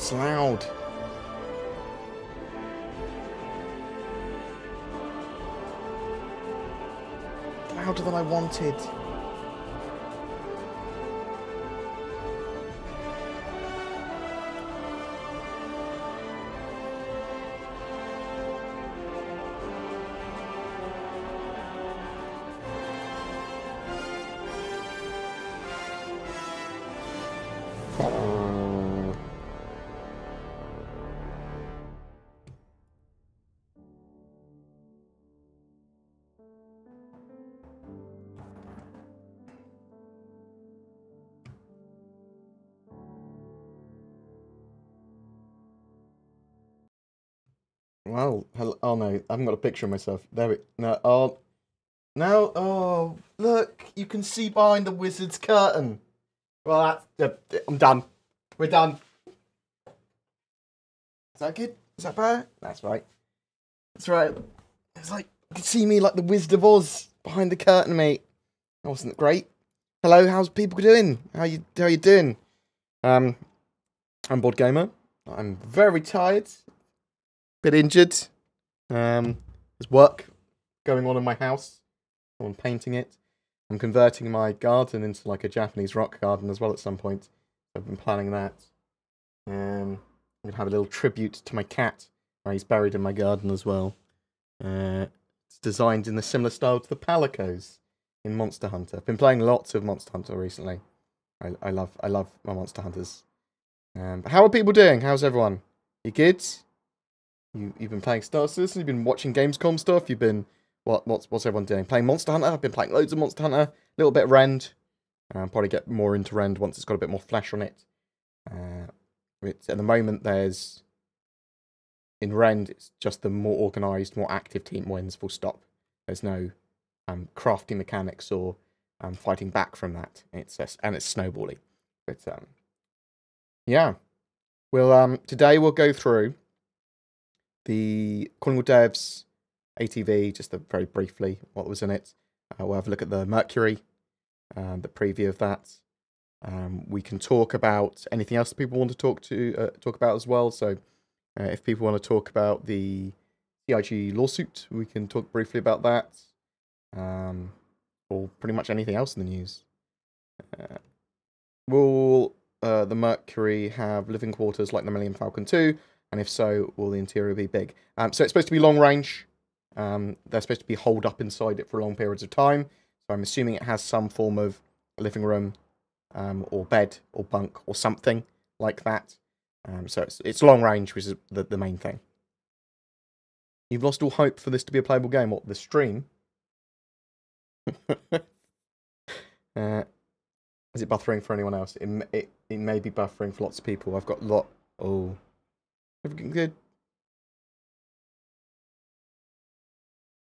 It's loud. Louder than I wanted. Well, hello, oh no, I haven't got a picture of myself. There we no. Oh, no. Oh, look, you can see behind the wizard's curtain. Well, I'm done. We're done. Is that good? Is that better? That's right. That's right. It's like you can see me like the Wizard of Oz behind the curtain, mate. That wasn't great. Hello, how's people doing? How you doing? I'm BoredGamer. I'm very tired. Bit injured. There's work going on in my house. I'm painting it. I'm converting my garden into like a Japanese rock garden as well at some point. I've been planning that. I'm gonna have a little tribute to my cat. He's buried in my garden as well. It's designed in a similar style to the Palicos in Monster Hunter. I've been playing lots of Monster Hunter recently. I love my Monster Hunters. But how are people doing? How's everyone? You good? You've been playing Star Citizen? You've been watching Gamescom stuff? You've been what's everyone doing? Playing Monster Hunter? I've been playing loads of Monster Hunter. A little bit of Rend. Probably get more into Rend once it's got a bit more flesh on it. At the moment there's in Rend it's just the more organised, more active team wins. Full stop. There's no crafting mechanics or fighting back from that. It's snowbally. But yeah, today we'll go through the Calling All Devs ATV, just very briefly what was in it. We'll have a look at the Mercury, the preview of that. We can talk about anything else that people want to talk about as well. So if people want to talk about the CIG lawsuit, we can talk briefly about that. Or pretty much anything else in the news. Will the Mercury have living quarters like the Millennium Falcon 2? And if so, will the interior be big? So it's supposed to be long range. They're supposed to be holed up inside it for long periods of time. So I'm assuming it has some form of living room, or bed, or bunk, or something like that. So it's long range, which is the main thing. You've lost all hope for this to be a playable game. What, the stream? Is it buffering for anyone else? It may be buffering for lots of people. I've got oh. Everything good?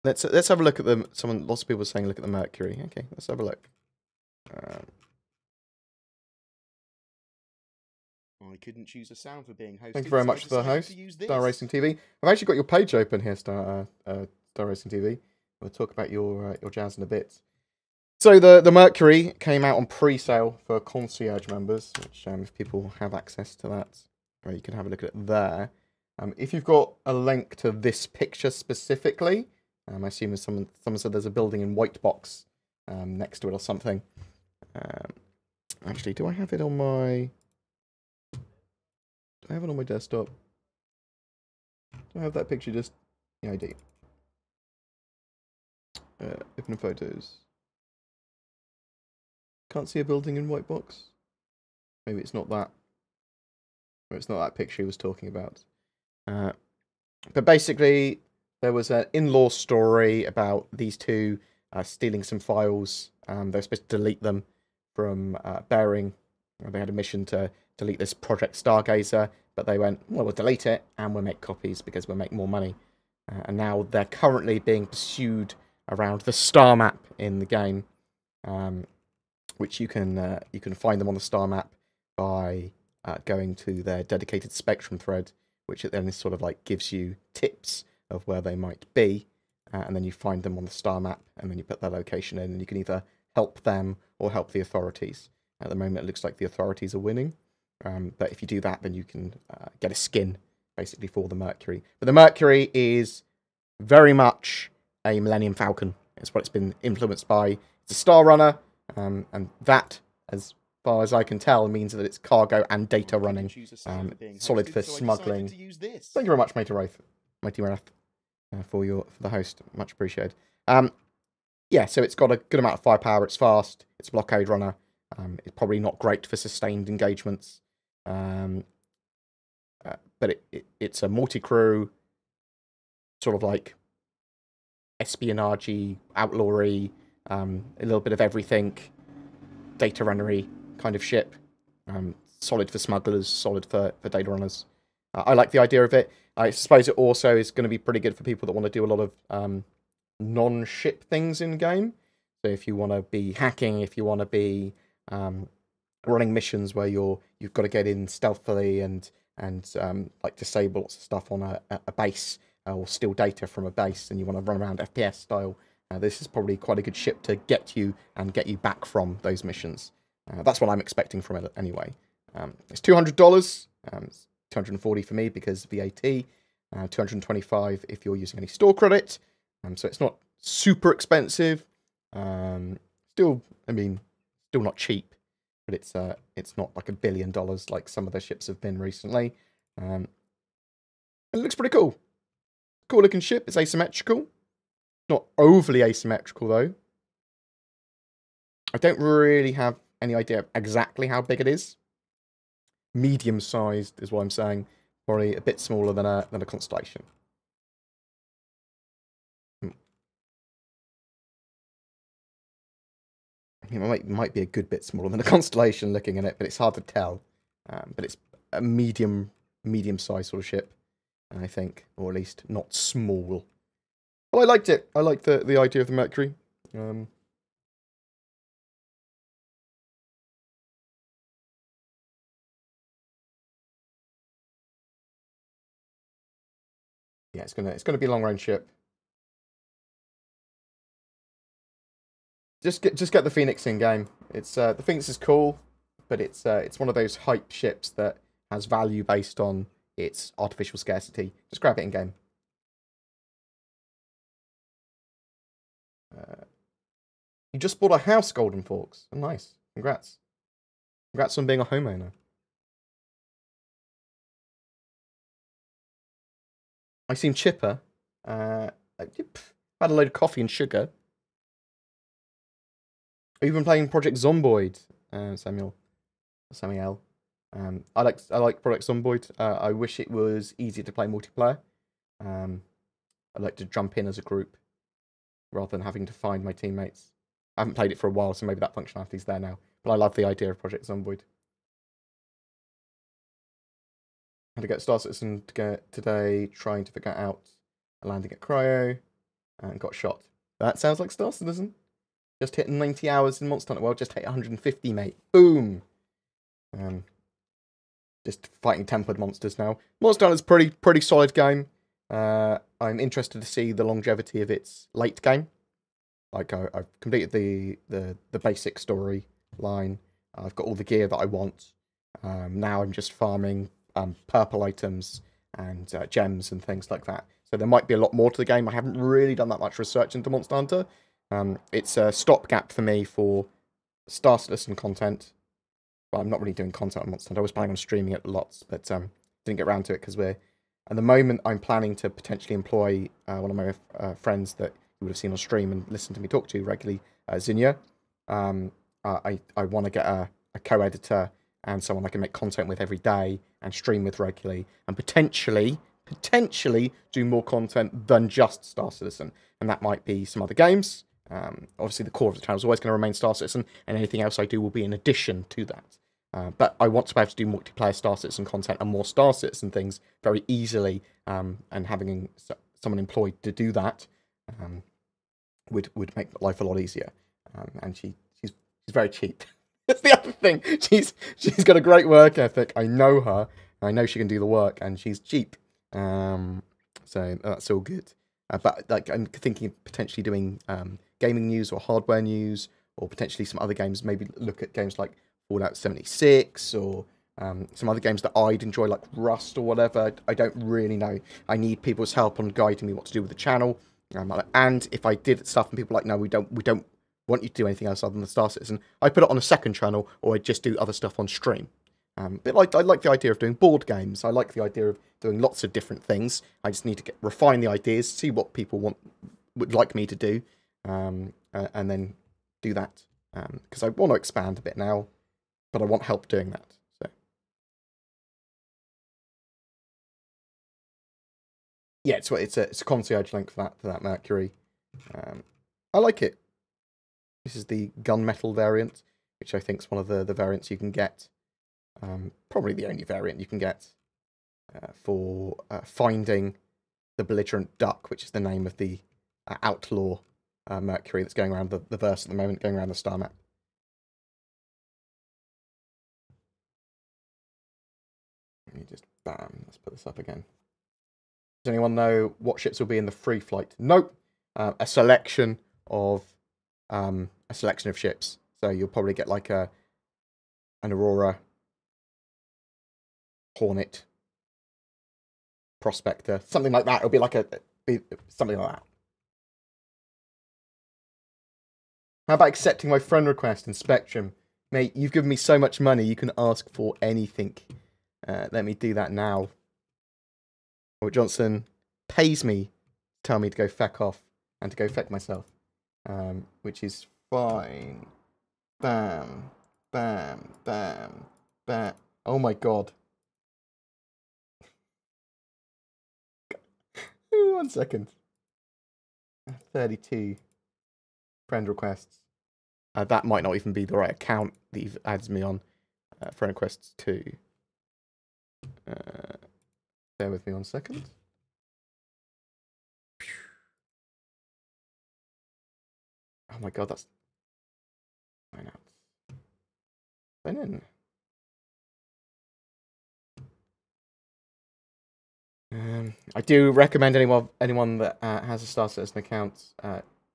Let's have a look at them. Lots of people are saying look at the Mercury. Okay, let's have a look. I couldn't choose a sound for being hosted. Thank you very much for the host, Star Racing TV. I've actually got your page open here, Star Racing TV. We'll talk about your jazz in a bit. So the Mercury came out on pre-sale for Concierge members, which if people have access to that, you can have a look at it there. If you've got a link to this picture specifically, I assume someone said there's a building in White Box next to it or something. Actually, do I have it on my? Do I have it on my desktop? Do I have that picture just? Yeah, I do. Open photos. Can't see a building in White Box. Maybe it's not that. Or it's not that picture he was talking about. But basically, there was an in-law story about these two stealing some files. They're supposed to delete them from Bearing. They had a mission to delete this Project Stargazer, but they went, well, we'll delete it and we'll make copies because we'll make more money. And now they're currently being pursued around the star map in the game, which you can find them on the star map by going to their dedicated Spectrum thread, which then sort of like gives you tips of where they might be, and then you find them on the star map, and then you put their location in, and you can either help them or help the authorities. At the moment, it looks like the authorities are winning. But if you do that, then you can get a skin, basically, for the Mercury. But the Mercury is very much a Millennium Falcon. It's what it's been influenced by. It's a Star Runner, and that, as far as I can tell, means that it's cargo and data running. Solid for smuggling. Thank you very much, Mighty Wrath, for the host. Much appreciated. Yeah, so it's got a good amount of firepower. It's fast. It's a blockade runner. It's probably not great for sustained engagements. But it's a multi-crew, sort of like espionage-y, outlaw-y, a little bit of everything, data runnery kind of ship. Solid for smugglers, solid for data runners. I like the idea of it. I suppose it also is going to be pretty good for people that want to do a lot of non-ship things in game. So if you want to be hacking, if you want to be running missions where you've got to get in stealthily and like disable lots of stuff on a base or steal data from a base, and you want to run around FPS style, this is probably quite a good ship to get you back from those missions. That's what I'm expecting from it anyway. It's $200. It's $240 for me because of VAT. $225 if you're using any store credit. So it's not super expensive. Still not cheap, but it's not like $1 billion like some of the ships have been recently. It looks pretty cool. Cool looking ship. It's asymmetrical. Not overly asymmetrical though. I don't really have any idea of exactly how big it is. Medium sized is what I'm saying. Probably a bit smaller than a Constellation. It might be a good bit smaller than a Constellation looking at it, but it's hard to tell. But it's a medium-sized sort of ship, I think, or at least not small. Well, I liked it. I liked the idea of the Mercury. Yeah, it's gonna be a long-range ship. Just get the Phoenix in game. It's the Phoenix is cool, but it's one of those hype ships that has value based on its artificial scarcity. Just grab it in game. You just bought a house, Golden Forks. Oh, nice. Congrats. Congrats on being a homeowner. I seem chipper. Had a load of coffee and sugar. Are you even playing Project Zomboid, Samuel? I like Project Zomboid. I wish it was easier to play multiplayer. I'd like to jump in as a group rather than having to find my teammates. I haven't played it for a while, so maybe that functionality's there now. But I love the idea of Project Zomboid. Had to get Star Citizen today, trying to figure out a landing at Cryo, and got shot. That sounds like Star Citizen. Just hit 90 hours in Monster Hunter World. Just hit 150, mate. Boom. Just fighting tempered monsters now. Monster Hunter's pretty solid game. I'm interested to see the longevity of its late game. Like I've completed the basic story line. I've got all the gear that I want. Now I'm just farming purple items and gems and things like that. So there might be a lot more to the game. I haven't really done that much research into Monster Hunter. It's a stopgap for me for Star Citizen content. Well, I'm not really doing content on Monster Hunter. I was planning on streaming it lots, but didn't get around to it because at the moment I'm planning to potentially employ one of my friends that you would have seen on stream and listen to me talk to regularly, Zinnia. I want to get a co-editor and someone I can make content with every day and stream with regularly, and potentially do more content than just Star Citizen. And that might be some other games. Obviously, the core of the channel is always going to remain Star Citizen, and anything else I do will be in addition to that. But I want to be able to do multiplayer Star Citizen content and more Star Citizen things very easily, and having someone employed to do that would make life a lot easier. And she's very cheap. That's the other thing. She's got a great work ethic. I know her. I know she can do the work, and she's cheap. So that's all good. But like, I'm thinking of potentially doing gaming news or hardware news, or potentially some other games. Maybe look at games like Fallout 76 or Some other games that I'd enjoy, like Rust or whatever, I don't really know. I need people's help on guiding me what to do with the channel. And if I did stuff and people are like, no, we don't want you to do anything else other than the Star Citizen, I put it on a second channel, or I just do other stuff on stream. But like, I like the idea of doing board games. I like the idea of doing lots of different things. I just need to refine the ideas, see what people would like me to do, and then do that. Because I want to expand a bit now, but I want help doing that. So yeah, it's a concierge link for that Mercury. I like it. This is the gunmetal variant, which I think is one of the variants you can get. Probably the only variant you can get for finding the belligerent duck, which is the name of the outlaw Mercury that's going around the verse at the moment, going around the star map. Let me just, bam, let's put this up again. Does anyone know what ships will be in the free flight? Nope. A selection of ships. So you'll probably get like an Aurora, Hornet, Prospector, something like that. It'll be like something like that. How about accepting my friend request in Spectrum? Mate, you've given me so much money, you can ask for anything. Let me do that now. Robert Johnson pays me to tell me to go feck off and to go feck myself. Which is fine. Bam. Bam. Bam. Bam. Oh my god. 1 second. 32 friend requests. That might not even be the right account that you've added me on. Friend requests 2. Bear with me 1 second. Oh my god, that's... Sign out. Sign in. I do recommend anyone that has a Star Citizen account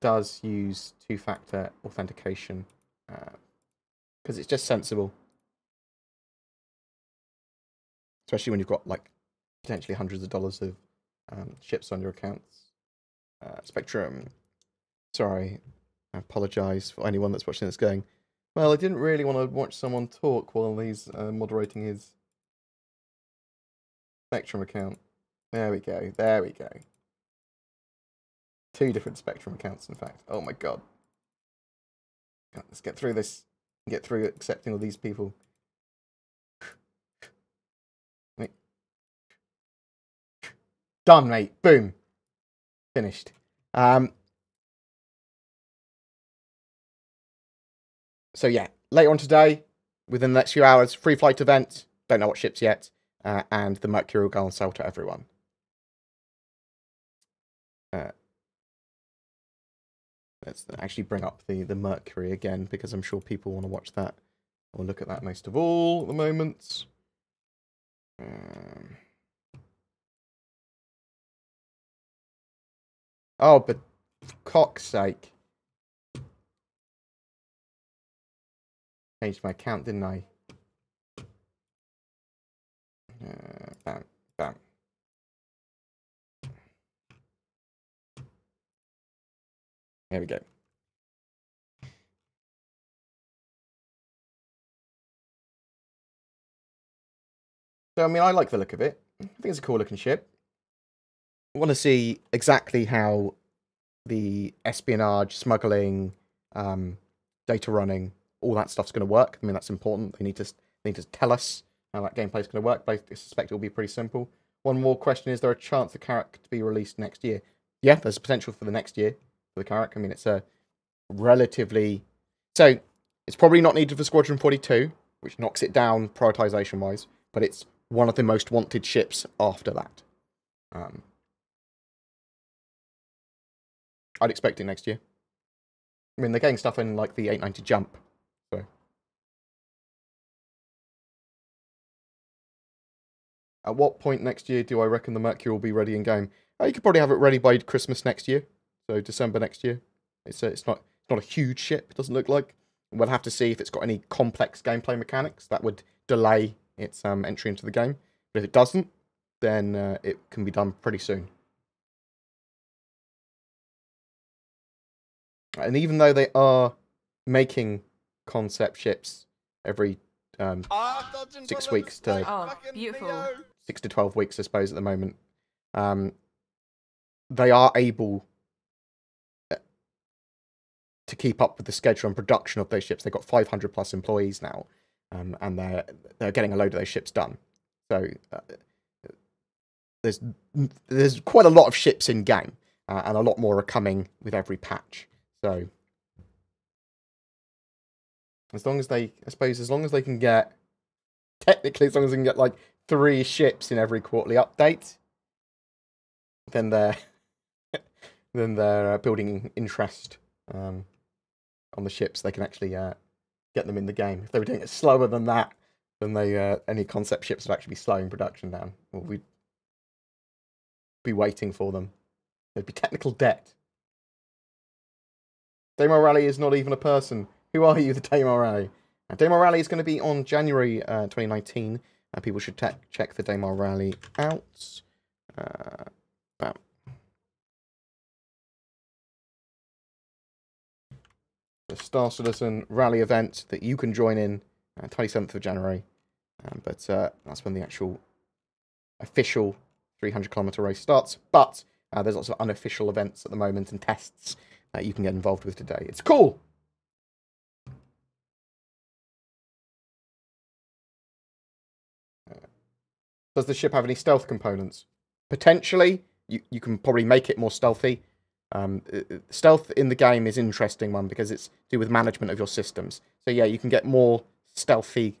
does use two-factor authentication, because it's just sensible, especially when you've got like potentially hundreds of dollars of ships on your accounts. Spectrum, sorry, I apologise for anyone that's watching this going, well, I didn't really want to watch someone talk while he's moderating his Spectrum account. There we go. There we go. 2 different Spectrum accounts, in fact. Oh my god. Let's get through this. Get through accepting all these people. Wait. Done, mate. Boom. Finished. So yeah, later on today, within the next few hours, free flight event. Don't know what ships yet. And the Mercury will go on sale to everyone. Let's actually bring up the Mercury again, because I'm sure people want to watch that or look at that most of all at the moment. Oh, but for cock's sake. Changed my account, didn't I? Bam, bam. There we go. So, I mean, I like the look of it. I think it's a cool looking ship. I want to see exactly how the espionage, smuggling, data running, all that stuff's going to work. I mean, that's important. They need to tell us how that gameplay is going to work, but I suspect it will be pretty simple. One more question, is there a chance the Carrack to be released next year? Yeah, there's a potential for the next year for the Carrack. I mean, it's a relatively... So, it's probably not needed for Squadron 42, which knocks it down prioritization-wise, but it's one of the most wanted ships after that. I'd expect it next year. I mean, they're getting stuff in, like, the 890 jump, so... At what point next year do I reckon the Mercury will be ready in game? You could probably have it ready by Christmas next year, so December next year. It's not a huge ship, it doesn't look like. We'll have to see if it's got any complex gameplay mechanics that would delay its entry into the game. But if it doesn't, then it can be done pretty soon. And even though they are making concept ships every 6 weeks to 6 to 12 weeks, I suppose, at the moment, they are able to keep up with the schedule and production of those ships. They've got 500 plus employees now, and they're getting a load of those ships done. So there's quite a lot of ships in game, and a lot more are coming with every patch. So as long as they can get, technically, as long as they can get like 3 ships in every quarterly update, then they're building interest on the ships. They can actually get them in the game. If they were doing it slower than that, then any concept ships would actually be slowing production down. Or we'd be waiting for them. There'd be technical debt. Daymar Rally is not even a person. Who are you, the Daymar Rally? Daymar Rally is going to be on January 2019. People should check the Daymar Rally out. Bam. The Star Citizen Rally event that you can join in 27th of January. But that's when the actual official 300-kilometer race starts. But there's lots of unofficial events at the moment and tests that you can get involved with today. It's cool! Does the ship have any stealth components? Potentially. You can probably make it more stealthy. Stealth in the game is an interesting one because it's to do with management of your systems. So yeah, you can get more stealthy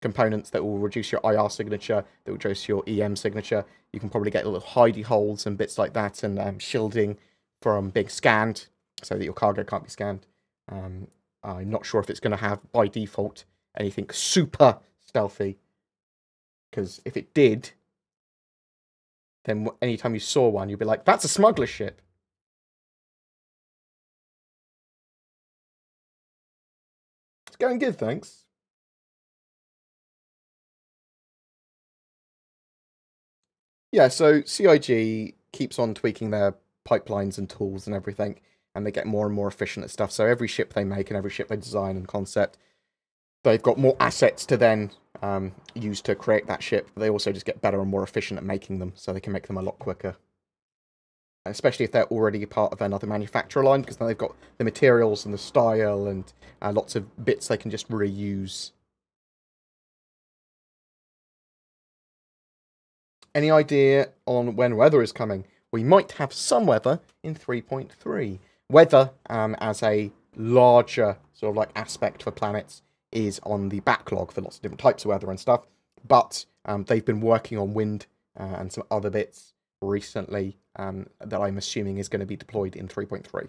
components that will reduce your IR signature, that will reduce your EM signature. You can probably get little hidey holes and bits like that, and shielding from being scanned so that your cargo can't be scanned. I'm not sure if it's going to have, by default, anything super stealthy. Because if it did, then anytime you saw one, you'd be like, that's a smuggler ship. It's going good, thanks. Yeah, so CIG keeps on tweaking their pipelines and tools and everything, and they get more and more efficient at stuff. So every ship they make and every ship they design and concept, they've got more assets to then use to create that ship. But they also just get better and more efficient at making them, so they can make them a lot quicker. Especially if they're already part of another manufacturer line, because then they've got the materials and the style and lots of bits they can just reuse. Any idea on when weather is coming? We might have some weather in 3.3. Weather, as a larger sort of like aspect for planets, is on the backlog for lots of different types of weather and stuff. But they've been working on wind and some other bits recently that I'm assuming is going to be deployed in 3.3.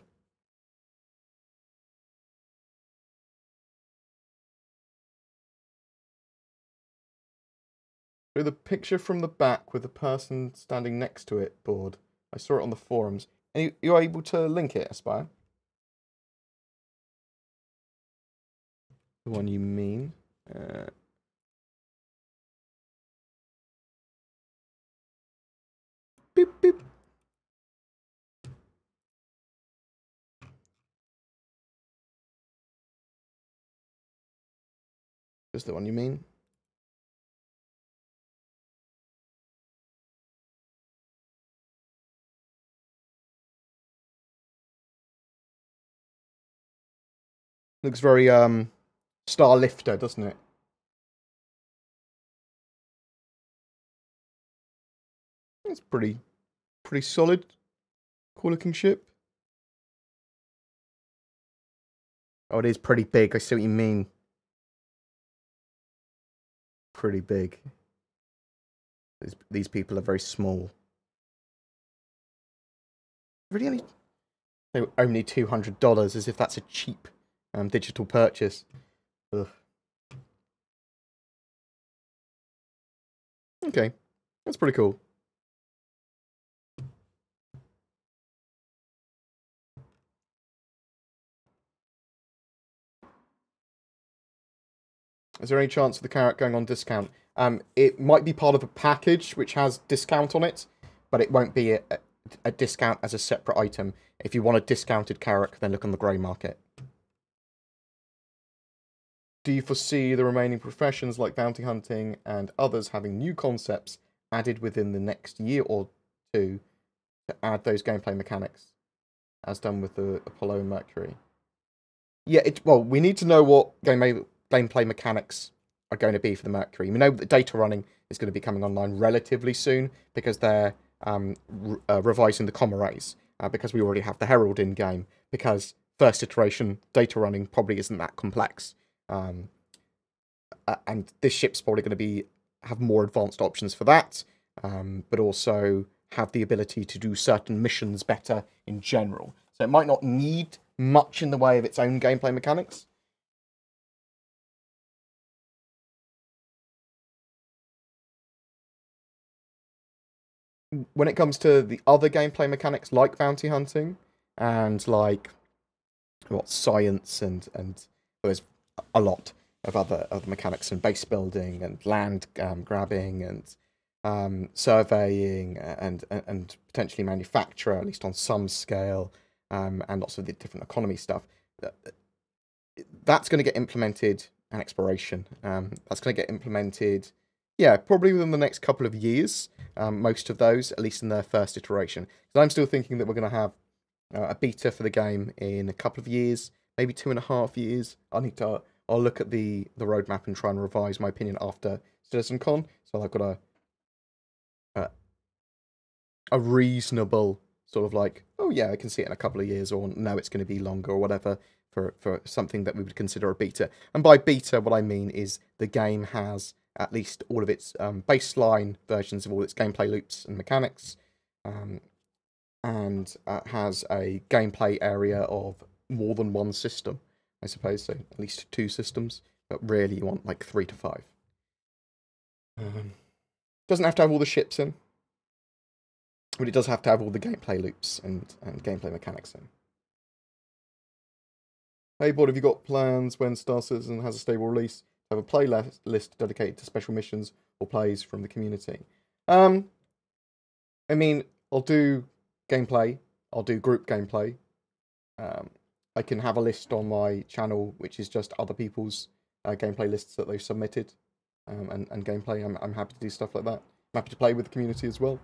So the picture from the back with the person standing next to it, Bored. I saw it on the forums. Are you able to link it, Aspire? The one you mean? Beep, beep. Is the one you mean? Looks very Star Lifter, doesn't it? It's pretty solid. Cool looking ship. Oh, it is pretty big. I see what you mean. Pretty big. These people are very small. Really only $200, as if that's a cheap digital purchase. Ugh. Okay, that's pretty cool. Is there any chance of the carrot going on discount? It might be part of a package which has discount on it, but it won't be a discount as a separate item. If you want a discounted character, then look on the grey market. Do you foresee the remaining professions like bounty hunting and others having new concepts added within the next year or two to add those gameplay mechanics, as done with the Apollo and Mercury? Yeah, well, we need to know what gameplay mechanics are going to be for the Mercury. We know that data running is going to be coming online relatively soon because they're revising the comm arrays, because we already have the Herald in game, because first iteration data running probably isn't that complex. And this ship's probably going to have more advanced options for that, but also have the ability to do certain missions better in general. So it might not need much in the way of its own gameplay mechanics. When it comes to the other gameplay mechanics, like bounty hunting and like science and there's a lot of other mechanics and base building and land grabbing and surveying and potentially manufacture, at least on some scale, and lots of the different economy stuff. That's going to get implemented, and exploration. That's going to get implemented, yeah, probably within the next couple of years. Most of those, at least in their first iteration. Because I'm still thinking that we're going to have a beta for the game in a couple of years, maybe 2.5 years. I'll look at the roadmap and try and revise my opinion after CitizenCon. So I've got a reasonable sort of like, oh yeah, I can see it in a couple of years, or no, it's going to be longer or whatever for something that we would consider a beta. And by beta, what I mean is the game has at least all of its baseline versions of all its gameplay loops and mechanics, and has a gameplay area of more than one system, I suppose, so at least 2 systems, but really you want like 3 to 5. Doesn't have to have all the ships in, but it does have to have all the gameplay loops and gameplay mechanics in. Hey, Board, have you got plans when Star Citizen has a stable release to have a playlist dedicated to special missions or plays from the community? I mean, I'll do gameplay. I'll do group gameplay. I can have a list on my channel, which is just other people's gameplay lists that they've submitted, and gameplay. I'm happy to do stuff like that. I'm happy to play with the community as well.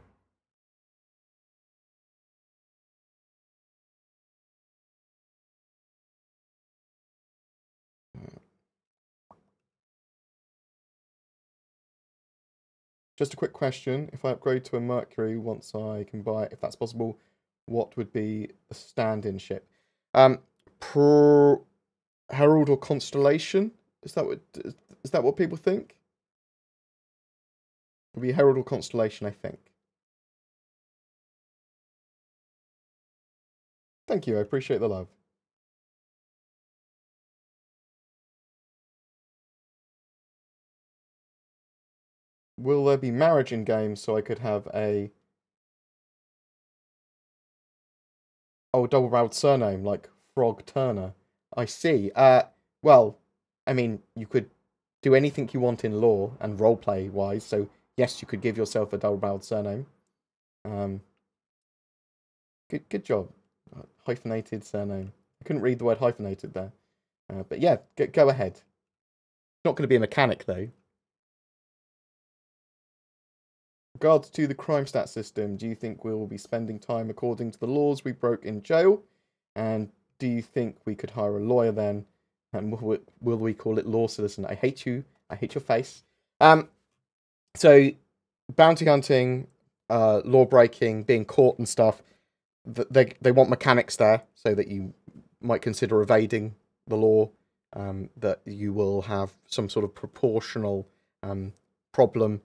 Just a quick question. If I upgrade to a Mercury once I can buy it, if that's possible, what would be the stand-in ship? Herald or Constellation? Is that what people think? It would be Herald or Constellation, I think. Thank you, I appreciate the love. Will there be marriage in game so I could have a double-barreled surname like Frog Turner? I see. Well, I mean, you could do anything you want in lore and roleplay wise. So yes, you could give yourself a double-barreled surname. Good job. Hyphenated surname. I couldn't read the word hyphenated there. But yeah, go ahead. It's not going to be a mechanic though. Regards to the crime stat system, do you think we will be spending time according to the laws we broke in jail? And do you think we could hire a lawyer then? And will we call it Law Citizen? I hate you. I hate your face. So, bounty hunting, law breaking, being caught and stuff, they want mechanics there so that you might consider evading the law, that you will have some sort of proportional problem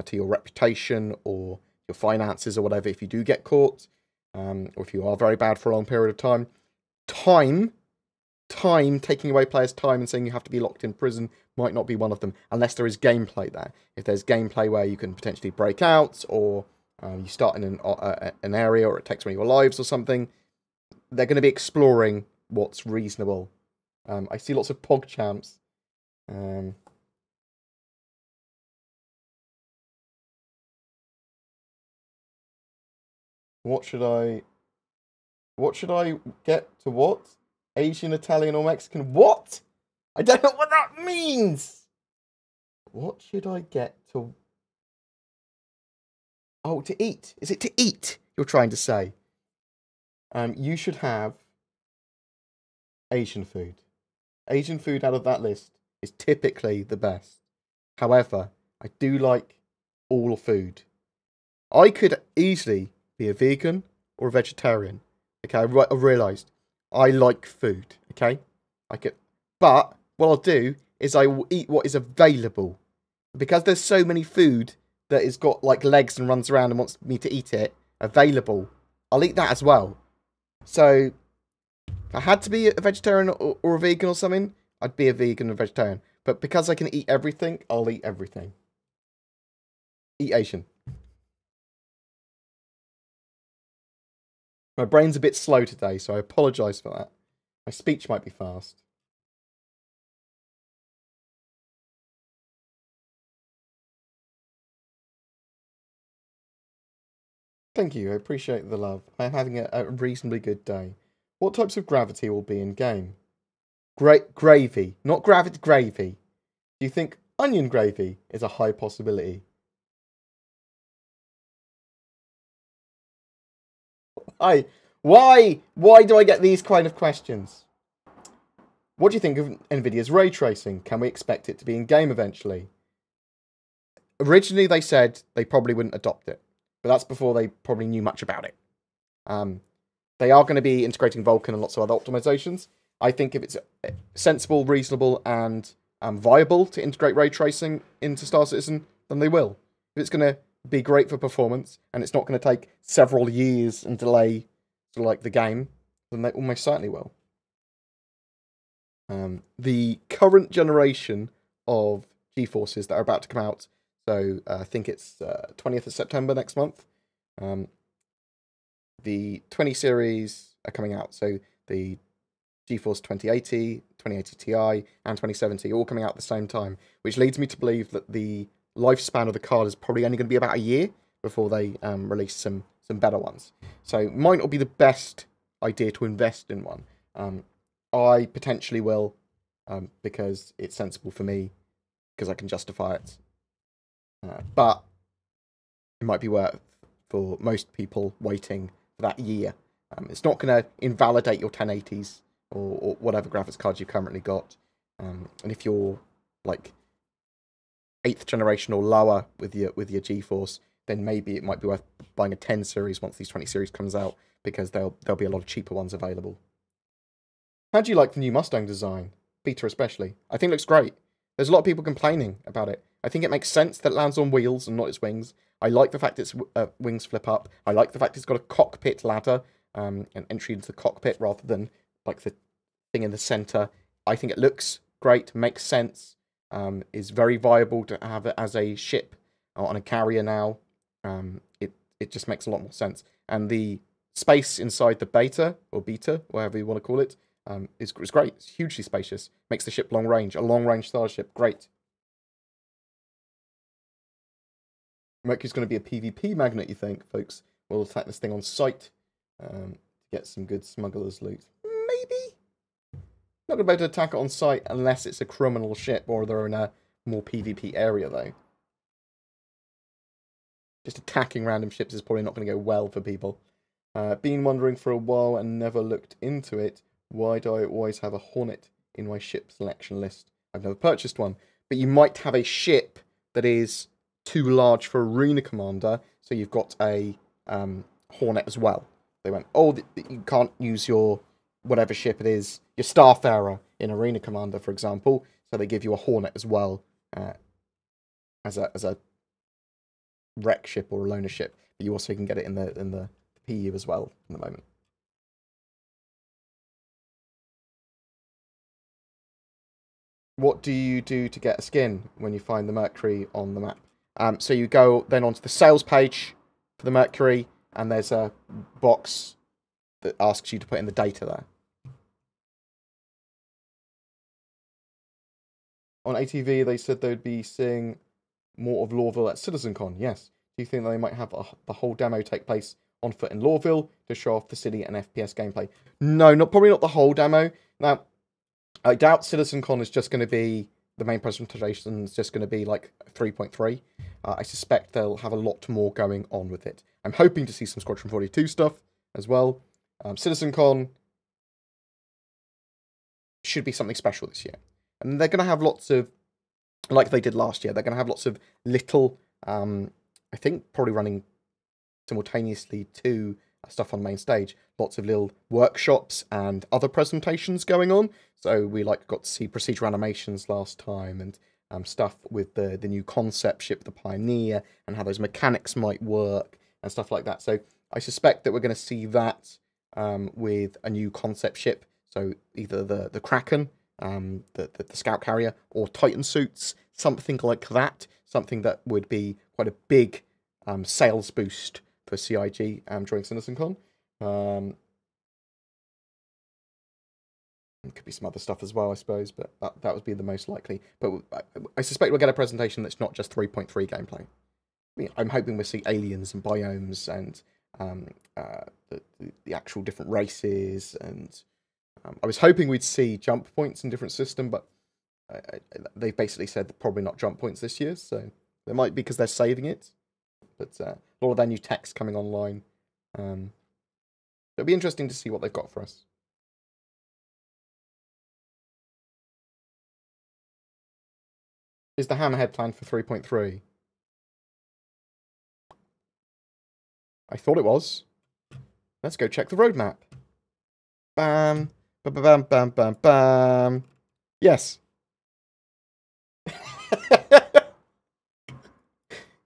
to your reputation or your finances or whatever if you do get caught, or if you are very bad for a long period of time. Taking away players' time and saying you have to be locked in prison might not be one of them, unless there is gameplay there. If there's gameplay where you can potentially break out, or you start in an area, or it takes one of your lives or something, they're going to be exploring what's reasonable. I see lots of PogChamps. What should I get to what? Asian, Italian, or Mexican? What? I don't know what that means. What should I get to? Oh, to eat. Is it to eat? You're trying to say. You should have Asian food. Asian food out of that list is typically the best. However, I do like all food. I could easily be a vegan or a vegetarian. Okay, I realised I like food. Okay, but what I'll do is I will eat what is available. Because there's so many food that has got like legs and runs around and wants me to eat it available, I'll eat that as well. So if I had to be a vegetarian or a vegan or something, I'd be a vegan or vegetarian. But because I can eat everything, I'll eat everything. Eat Asian. My brain's a bit slow today, so I apologise for that. My speech might be fast. Thank you, I appreciate the love. I'm having a reasonably good day. What types of gravity will be in game? Gravy, not gravy. Do you think onion gravy is a high possibility? Why do I get these kind of questions? What do you think of Nvidia's ray tracing? Can we expect it to be in game eventually? Originally, they said they probably wouldn't adopt it, but that's before they probably knew much about it. They are going to be integrating Vulkan and lots of other optimizations. I think if it's sensible, reasonable, and viable to integrate ray tracing into Star Citizen, then they will. If it's going to be great for performance, and it's not going to take several years and delay to like the game, then they almost certainly will. The current generation of GeForces that are about to come out, so I think it's 20th of September next month. The 20 series are coming out, so the GeForce 2080, 2080 Ti, and 2070 all coming out at the same time, which leads me to believe that the lifespan of the card is probably only going to be about a year before they release some better ones. So might not be the best idea to invest in one. I potentially will, because it's sensible for me, because I can justify it. But it might be worth for most people waiting for that year. It's not going to invalidate your 1080s or whatever graphics cards you've currently got. And if you're like 8th generation or lower with your GeForce, then maybe it might be worth buying a 10 series once these 20 series comes out, because there'll be a lot of cheaper ones available. How do you like the new Mustang design? Beta especially. I think it looks great. There's a lot of people complaining about it. I think it makes sense that it lands on wheels and not its wings. I like the fact its wings flip up. I like the fact it's got a cockpit ladder, an entry into the cockpit rather than like the thing in the center. I think it looks great, makes sense, is very viable to have it as a ship on a carrier now. It just makes a lot more sense. And the space inside the beta, or beta, whatever you want to call it, is great. It's hugely spacious. Makes the ship long range. A long range starship. Great. Mercury's going to be a PvP magnet, you think, folks? We'll attack this thing on sight to get some good smuggler's loot. Maybe? Not going to be able to attack it on sight unless it's a criminal ship or they're in a more PvP area, though. Just attacking random ships is probably not going to go well for people. Been wondering for a while and never looked into it. Why do I always have a Hornet in my ship selection list? I've never purchased one. But you might have a ship that is too large for Arena Commander, so you've got a Hornet as well. They went, oh, you can't use your whatever ship it is, your Starfarer in Arena Commander, for example, so they give you a Hornet as well, as a wreck ship or a loner ship. But you also can get it in the PU as well at the moment. What do you do to get a skin when you find the Mercury on the map? So you go then onto the sales page for the Mercury, and there's a box that asks you to put in the data there. On ATV, they said they'd be seeing more of Lawville at CitizenCon. Yes. Do you think they might have the whole demo take place on foot in Lawville to show off the city and FPS gameplay. No, probably not the whole demo. Now, I doubt CitizenCon is just going to be, the main presentation is just going to be like 3.3. I suspect they'll have a lot more going on with it. I'm hoping to see some Squadron 42 stuff as well. CitizenCon should be something special this year. And they're going to have lots of, like they did last year, they're going to have lots of little, I think probably running simultaneously to stuff on main stage, lots of little workshops and other presentations going on. So we got to see procedural animations last time, and stuff with the new concept ship, the Pioneer, and how those mechanics might work and stuff like that. So I suspect that we're going to see that with a new concept ship. So either the Kraken, the Scout Carrier, or Titan suits, something like that. Something that would be quite a big sales boost for CIG during CitizenCon. It could be some other stuff as well, I suppose, but that would be the most likely. But I suspect we'll get a presentation that's not just 3.3 gameplay. I mean, I'm hoping we'll see aliens and biomes and the actual different races. And I was hoping we'd see jump points in different system, but they've basically said that probably not jump points this year. So they might be because they're saving it. But a lot of their new tech's coming online. It'll be interesting to see what they've got for us. Is the Hammerhead planned for 3.3? I thought it was. Let's go check the roadmap. Bam. Bam, bam, bam, bam, bam. Yes.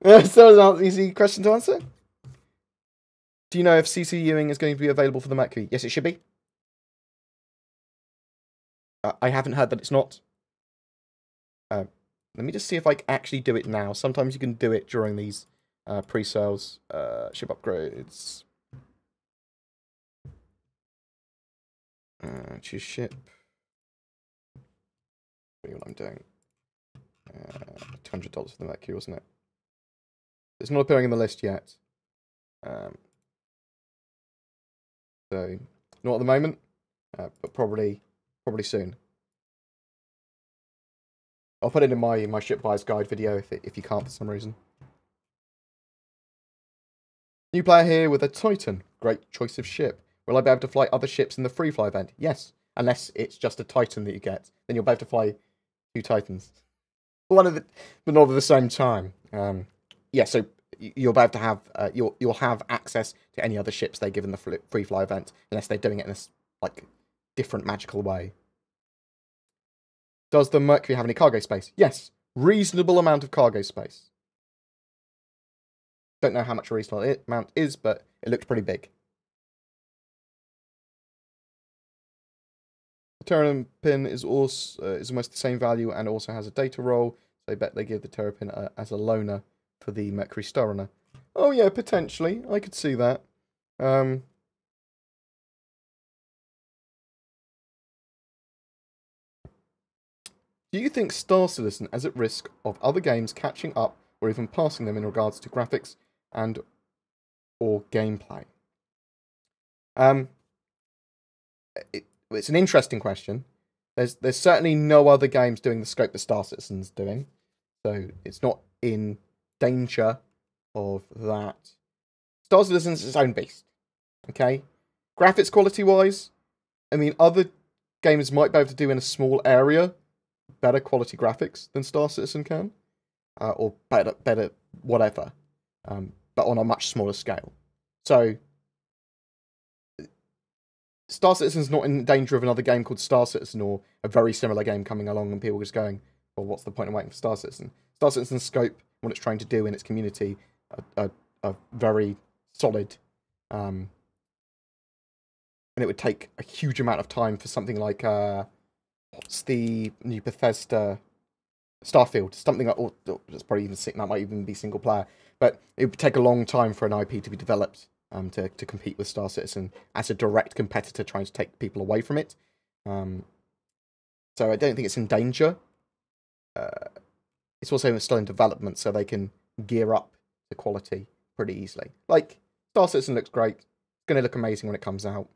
So that's an easy question to answer. Do you know if CCUing is going to be available for the Mercury? Yes, it should be. I haven't heard that it's not. Let me just see if I can actually do it now. Sometimes you can do it during these pre-sales ship upgrades. Choose ship. What I'm doing. $200 for the Mercury, wasn't it? It's not appearing in the list yet. So not at the moment, but probably soon. I'll put it in my ship buyer's guide video if you can't for some reason. New player here with a Titan. Great choice of ship. Will I be able to fly other ships in the free fly event? Yes, unless it's just a Titan that you get. Then you'll be able to fly 2 Titans. But not at the same time. Yeah, so you'll be able to have you'll have access to any other ships they give in the free fly event, unless they're doing it in a different magical way. Does the Mercury have any cargo space? Yes, reasonable amount of cargo space. Don't know how much a reasonable amount is, but it looks pretty big. The Terrapin is almost the same value and also has a data roll. So I bet they give the Terrapin as a loaner for the Mercury Star Runner. Oh yeah, potentially. I could see that. Do you think Star Citizen is at risk of other games catching up or even passing them in regards to graphics and or gameplay? It's an interesting question. There's certainly no other games doing the scope that Star Citizen's doing, so it's not in danger of that. Star Citizen's its own beast. Okay, graphics quality wise, I mean, other games might be able to do in a small area better quality graphics than Star Citizen can, or better whatever, but on a much smaller scale. So Star Citizen's not in danger of another game called Star Citizen or a very similar game coming along and people just going, well, what's the point of waiting for Star Citizen? Star Citizen's scope, what it's trying to do in its community, are very solid. And it would take a huge amount of time for something like, what's the new Bethesda Starfield? Something like, that's probably even that might even be single player. But it would take a long time for an IP to be developed to compete with Star Citizen as a direct competitor trying to take people away from it. So I don't think it's in danger. It's also still in development, so they can gear up the quality pretty easily. Like Star Citizen looks great. It's going to look amazing when it comes out.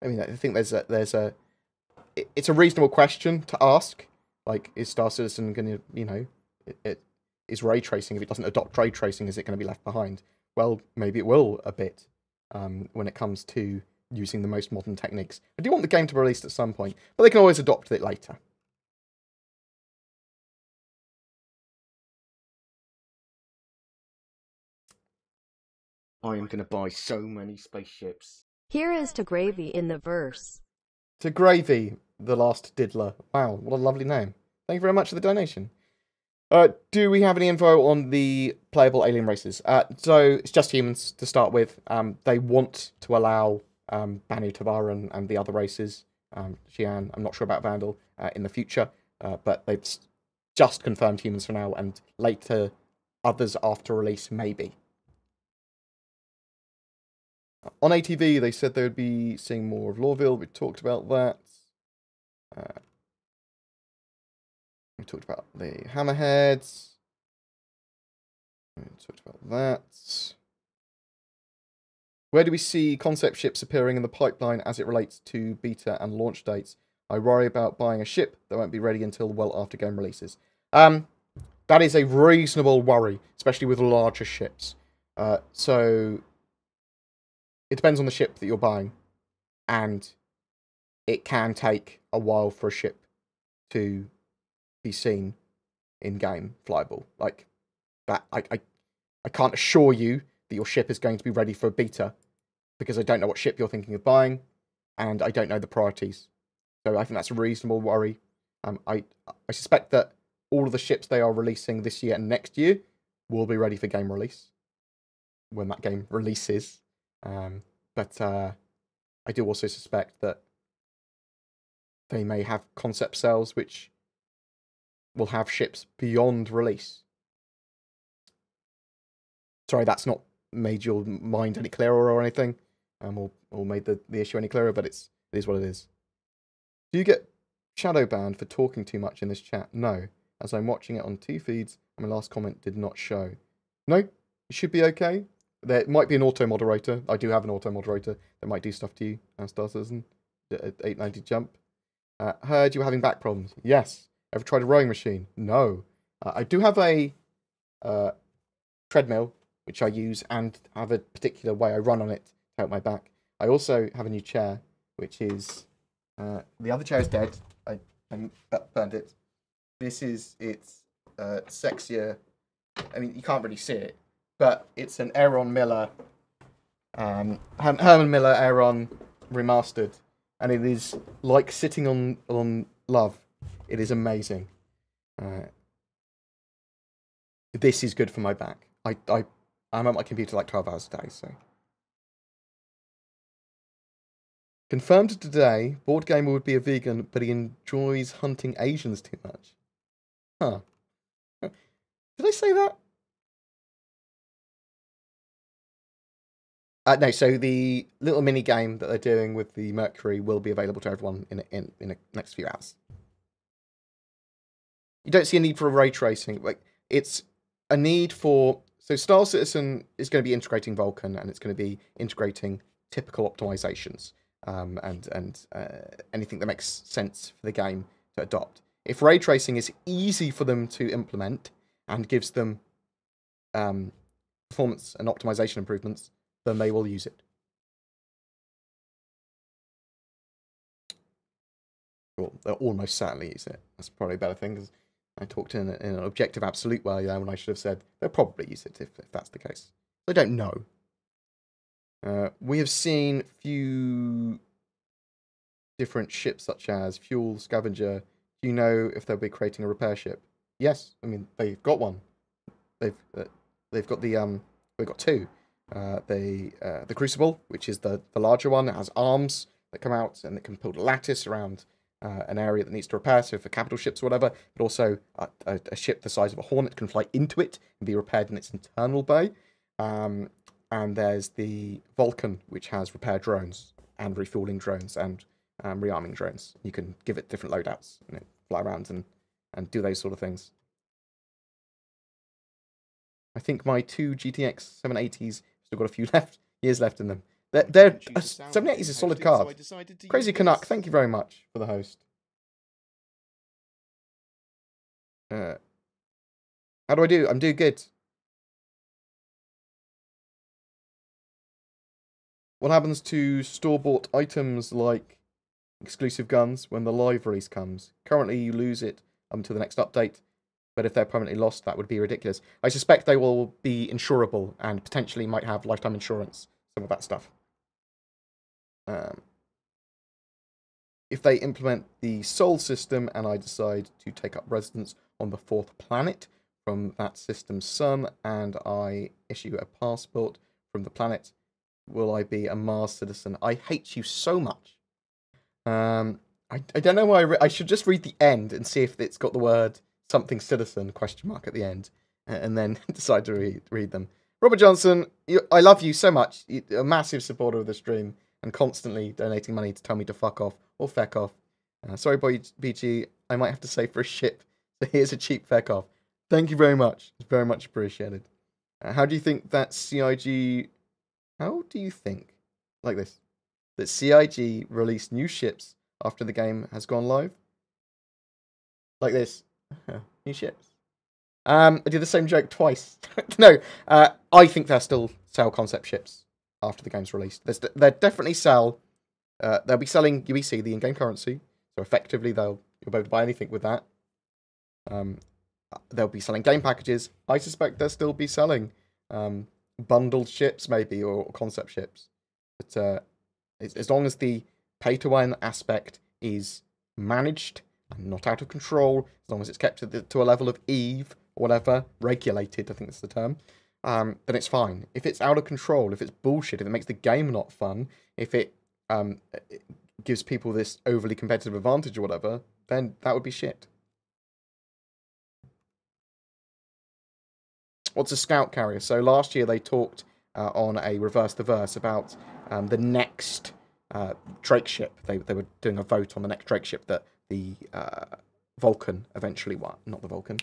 I mean, I think it's a reasonable question to ask. Like, is Star Citizen going to, you know, is ray tracing, if it doesn't adopt ray tracing, is it going to be left behind? Well, maybe it will a bit when it comes to using the most modern techniques. I do want the game to be released at some point, but they can always adopt it later. I am going to buy so many spaceships. Here is to Gravy in the verse. To Gravy, the last diddler. Wow, what a lovely name. Thank you very much for the donation. Do we have any info on the playable alien races? So it's just humans to start with. They want to allow Banu Tabaran and the other races, Xi'an, I'm not sure about Vandal, in the future, but they've just confirmed humans for now, and later others after release, maybe. On ATV, they said they would be seeing more of Lawville. We talked about that. We talked about the Hammerheads. We talked about that. Where do we see concept ships appearing in the pipeline as it relates to beta and launch dates? I worry about buying a ship that won't be ready until well after game releases. That is a reasonable worry, especially with larger ships. So it depends on the ship that you're buying, and it can take a while for a ship to be seen in game flyable. Like that, I can't assure you that your ship is going to be ready for a beta because I don't know what ship you're thinking of buying, and I don't know the priorities. So I think that's a reasonable worry. I suspect that all of the ships they are releasing this year and next year will be ready for game release when that game releases. But I do also suspect that they may have concept sales which will have ships beyond release. Sorry, that's not made your mind any clearer or anything, or made the issue any clearer, but it is what it is. Do you get shadow banned for talking too much in this chat? No, as I'm watching it on 2 feeds, and my last comment did not show. No, it should be okay. There might be an auto-moderator. I do have an auto-moderator that might do stuff to you, Star Citizen, at 890 jump. Heard you were having back problems. Yes. Ever tried a rowing machine? No. I do have a treadmill, which I use, and have a particular way I run on it to help my back. I also have a new chair, which is... the other chair is dead. I burned it. This is its sexier... I mean, you can't really see it, but it's an Aaron Miller... Herman Miller Aaron remastered. And it is like sitting on love. It is amazing. This is good for my back. I'm at my computer like 12 hours a day, so. Confirmed today, BoredGamer would be a vegan, but he enjoys hunting Asians too much. Huh. Did I say that? No, so the little mini game that they're doing with the Mercury will be available to everyone in the next few hours. You don't see a need for ray tracing. Like, it's a need for... So Star Citizen is going to be integrating Vulkan, and it's going to be integrating typical optimizations and anything that makes sense for the game to adopt. If ray tracing is easy for them to implement and gives them performance and optimization improvements, then they will use it. Well, they'll almost certainly use it. That's probably a better thing, because I talked in an objective absolute way there when I should have said they'll probably use it if that's the case. I don't know. We have seen few different ships such as Fuel, Scavenger. Do you know if they'll be creating a repair ship? Yes, I mean they've got one. They've got they've got 2. The Crucible, which is the larger one, it has arms that come out and it can build a lattice around an area that needs to repair, so for capital ships or whatever, but also a ship the size of a Hornet can fly into it and be repaired in its internal bay. And there's the Vulcan, which has repair drones and refueling drones and rearming drones. You can give it different loadouts and fly around and do those sort of things. I think my 2 GTX 780s Still got a few years left in them. 78 is a solid card. Crazy Canuck, thank you very much for the host. How do I do? I'm doing good. What happens to store-bought items like exclusive guns when the live release comes? Currently, you lose it until the next update, but if they're permanently lost, that would be ridiculous. I suspect they will be insurable and potentially might have lifetime insurance, some of that stuff. If they implement the Sol system and I decide to take up residence on the 4th planet from that system's sun and I issue a passport from the planet, will I be a Mars citizen? I hate you so much. I don't know why I should just read the end and see if it's got the word something citizen question mark at the end and then decide to read them. Robert Johnson, I love you so much. You're a massive supporter of the stream and constantly donating money to tell me to fuck off or feck off. Sorry, boy, BG, I might have to save for a ship. So here's a cheap feck off. Thank you very much. It's very much appreciated. How do you think that CIG... How do you think, like this, that CIG released new ships after the game has gone live? Like this. New ships. I did the same joke twice. No, I think they'll still sell concept ships after the game's released. They'll definitely sell. They'll be selling UEC, the in-game currency. So effectively, you'll be able to buy anything with that. They'll be selling game packages. I suspect they'll still be selling bundled ships, maybe, or concept ships. But as long as the pay-to-win aspect is managed and not out of control, as long as it's kept to a level of EVE, or whatever, regulated, I think that's the term, then it's fine. If it's out of control, if it's bullshit, if it makes the game not fun, if it gives people this overly competitive advantage or whatever, then that would be shit. What's a scout carrier? So last year they talked on a Reverse the Verse about the next Drake ship. They were doing a vote on the next Drake ship that the Vulcan eventually won. Not the Vulcan.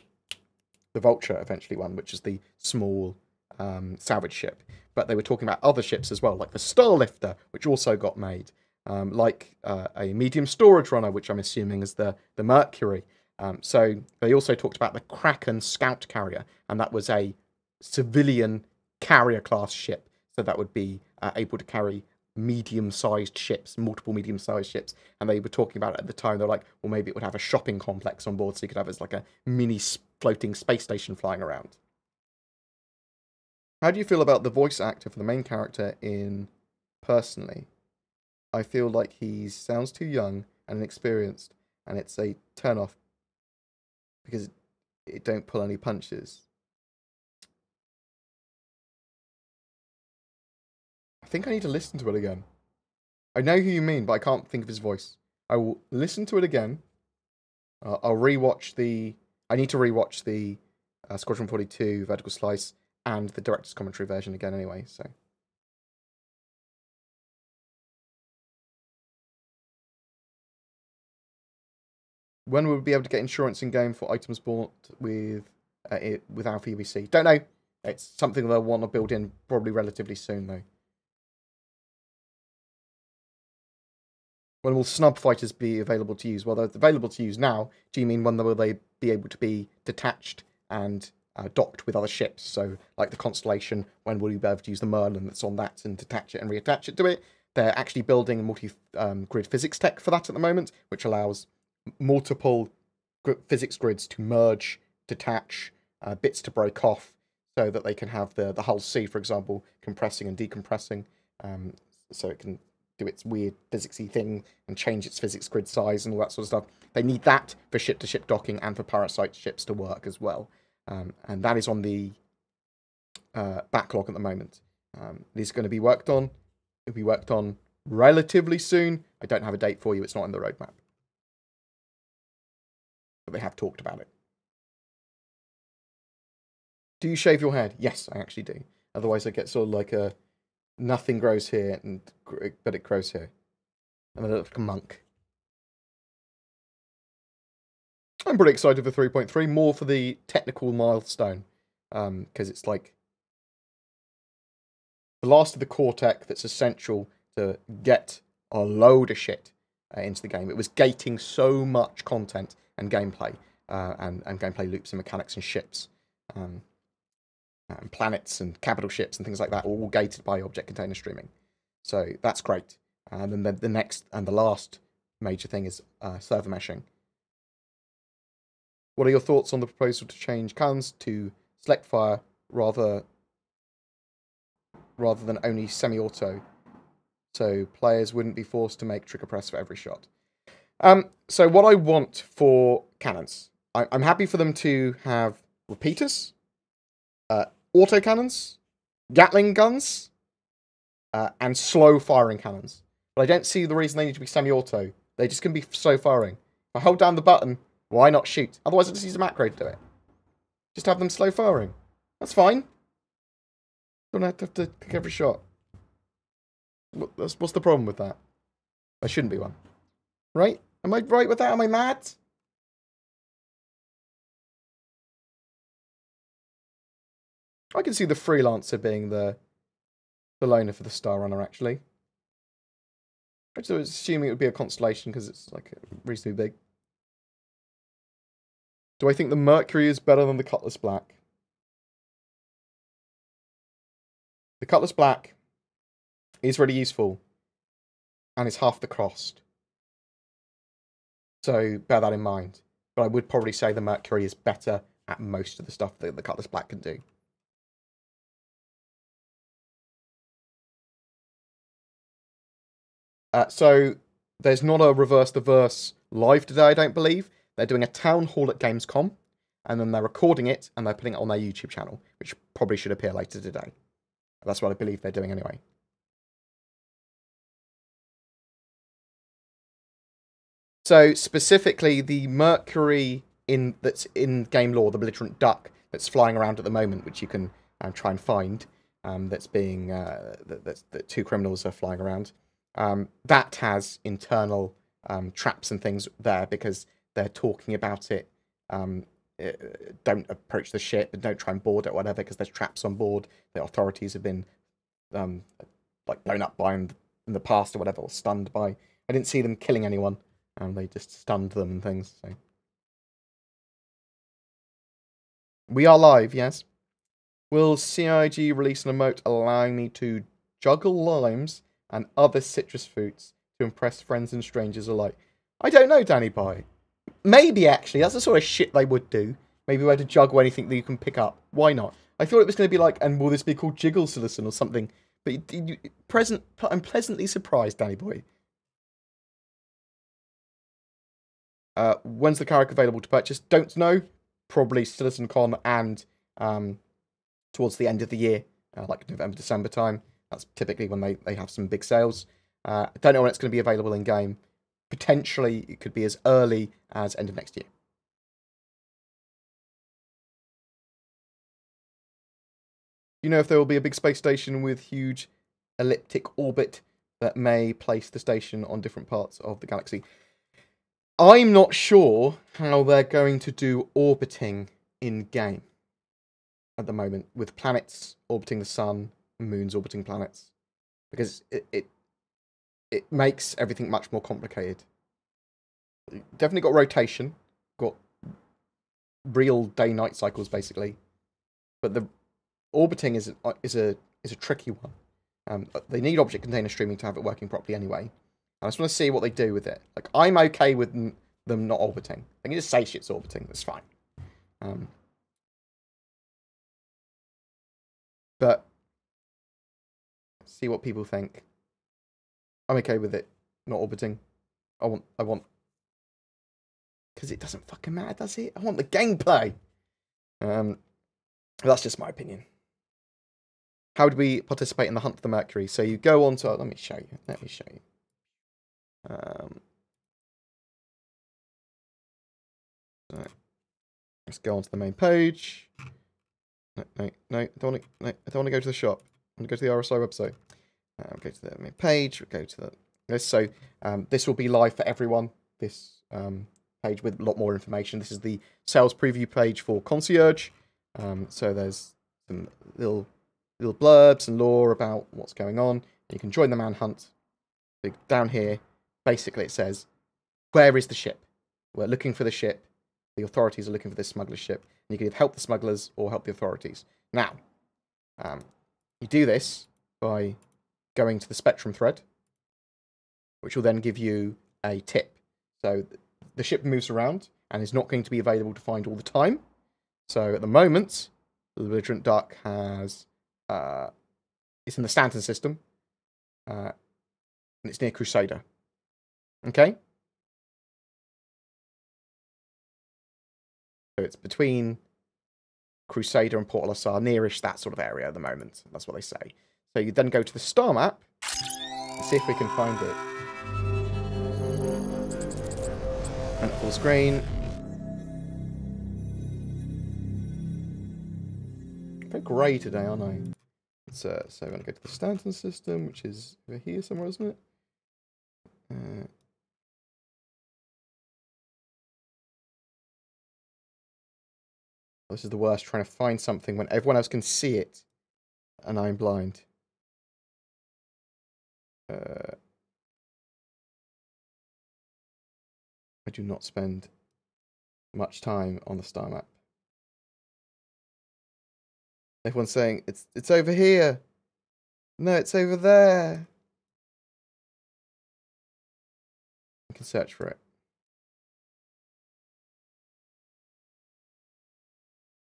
The Vulture eventually won, which is the small salvage ship. But they were talking about other ships as well, like the Starlifter, which also got made. Like a medium storage runner, which I'm assuming is the Mercury. So they also talked about the Kraken scout carrier, and that was a civilian carrier class ship. So that would be able to carry medium-sized ships, multiple medium-sized ships. And they were talking about it at the time. They're like, well, maybe it would have a shopping complex on board, so you could have as like a mini floating space station flying around. How do you feel about the voice actor for the main character in Personally? I feel like he sounds too young and inexperienced, and it's a turn-off because it don't pull any punches. I think I need to listen to it again. I know who you mean, but I can't think of his voice. I will listen to it again. I'll rewatch the... I need to rewatch the Squadron 42 Vertical Slice and the director's commentary version again anyway, so... When will we be able to get insurance in-game for items bought with Alpha UBC? Don't know. It's something they'll want to build in probably relatively soon, though. When will snub fighters be available to use? Well, they're available to use now. Do you mean when will they be able to be detached and docked with other ships? So, like the Constellation, when will you be able to use the Merlin that's on that and detach it and reattach it to it? They're actually building a multi-grid physics tech for that at the moment, which allows multiple physics grids to merge, detach, bits to break off, so that they can have the hull C, for example, compressing and decompressing, so it can do its weird physicsy thing and change its physics grid size and all that sort of stuff. They need that for ship-to-ship docking and for Parasite ships to work as well. And that is on the backlog at the moment. It is going to be worked on. It'll be worked on relatively soon. I don't have a date for you. It's not in the roadmap. But they have talked about it. Do you shave your head? Yes, I actually do. Otherwise I get sort of like a... Nothing grows here, but it grows here. And then I look like a monk. I'm pretty excited for 3.3, more for the technical milestone. Because it's like... the last of the core tech that's essential to get a load of shit into the game. It was gating so much content and gameplay, and gameplay loops and mechanics and ships, and planets and capital ships and things like that, all gated by object container streaming. So that's great. And then the next and the last major thing is server meshing. What are your thoughts on the proposal to change cannons to select fire rather than only semi-auto, so players wouldn't be forced to make trigger press for every shot? So what I want for cannons, I'm happy for them to have repeaters, auto cannons, Gatling guns, and slow firing cannons. But I don't see the reason they need to be semi-auto. They just can be slow firing. If I hold down the button, why not shoot? Otherwise I just use a macro to do it. Just have them slow firing. That's fine. Don't have to pick every shot. What's the problem with that? There shouldn't be one. Right? Am I right with that? Am I mad? I can see the Freelancer being the loner for the Star Runner, actually. I was assuming it would be a Constellation because it's like reasonably big. Do I think the Mercury is better than the Cutlass Black? The Cutlass Black is really useful and is half the cost. So bear that in mind. But I would probably say the Mercury is better at most of the stuff that the Cutlass Black can do. So there's not a Reverse the Verse live today, I don't believe. They're doing a town hall at Gamescom, and then they're recording it, and they're putting it on their YouTube channel, which probably should appear later today. That's what I believe they're doing anyway. So specifically, the Mercury that's in game lore, the belligerent duck that's flying around at the moment, which you can try and find, that's being that two criminals are flying around. That has internal traps and things there because they're talking about it. Don't approach the ship and don't try and board it or whatever because there's traps on board. The authorities have been like blown up by them in the past or whatever, or stunned by. I didn't see them killing anyone. They just stunned them and things. So we are live, yes. Will CIG release an emote allowing me to juggle limes and other citrus fruits to impress friends and strangers alike? I don't know, Danny Boy. Maybe, actually. That's the sort of shit they would do. Maybe we had to juggle anything that you can pick up. Why not? I thought it was going to be like, and will this be called Jiggle Citizen or something? But I'm pleasantly surprised, Danny Boy. When's the character available to purchase? Don't know. Probably CitizenCon and towards the end of the year, like November, December time. That's typically when they have some big sales. I don't know when it's going to be available in game. Potentially, it could be as early as end of next year. You know if there will be a big space station with huge elliptic orbit that may place the station on different parts of the galaxy? I'm not sure how they're going to do orbiting in-game at the moment, with planets orbiting the sun, moons orbiting planets, because it makes everything much more complicated. Definitely got rotation, got real day-night cycles basically, but the orbiting is a tricky one. They need object container streaming to have it working properly anyway. I just want to see what they do with it. Like, I'm okay with them not orbiting. They can just say shit's orbiting. That's fine. But see what people think. I'm okay with it not orbiting. I want because it doesn't fucking matter, does it? I want the gameplay. That's just my opinion. How do we participate in the hunt for the Mercury? So you go on to... Let me show you. Right. Let's go on to the main page. No, I don't want to go to the shop. I want to go to the RSI website. Go to the main page. Go to this. So this will be live for everyone. This page with a lot more information. This is the sales preview page for Concierge. So there's some little little blurbs and lore about what's going on. You can join the manhunt. So down here, basically it says, where is the ship? We're looking for the ship. The authorities are looking for this smuggler's ship. And you can either help the smugglers or help the authorities. Now, you do this by going to the Spectrum thread, which will then give you a tip. So the ship moves around and is not going to be available to find all the time. So at the moment, the Belligerent Duck has... it's in the Stanton system. And it's near Crusader. Okay? So it's between Crusader and Port Al-Assar, nearish that sort of area at the moment. That's what they say. So you then go to the star map and see if we can find it. And full screen. Very grey today, aren't I? So I'm going to go to the Stanton system, which is over here somewhere, isn't it? This is the worst, trying to find something when everyone else can see it and I'm blind. I do not spend much time on the star map. Everyone's saying, it's over here. No, it's over there. You can search for it.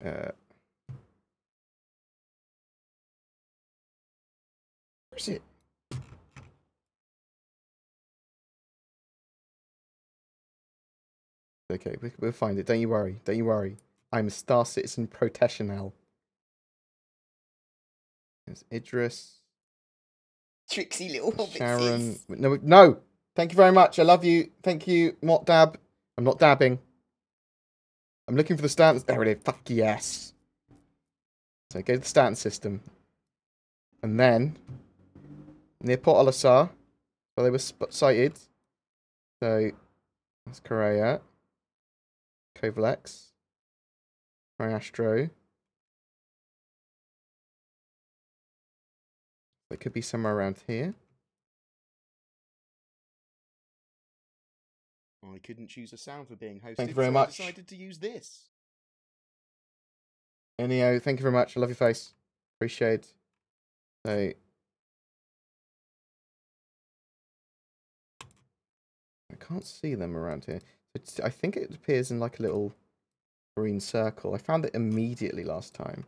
Where is it? Okay, we'll find it. Don't you worry. Don't you worry. I'm a Star Citizen professional. There's Idris. Tricksy little hobbitses. Sharon. No. Thank you very much. I love you. Thank you, Mott Dab. I'm not dabbing. I'm looking for the Stanton. There it is. Fuck yes. So go to the Stanton system. And then, near Port Al-Assar, where they were sighted. So, that's Correa. Kovalex. Astro. It could be somewhere around here. I couldn't choose a sound for being hosted. Thank you very much. I decided to use this. Enio, thank you very much. I love your face. Appreciate it. So, I can't see them around here. I think it appears in like a little green circle. I found it immediately last time.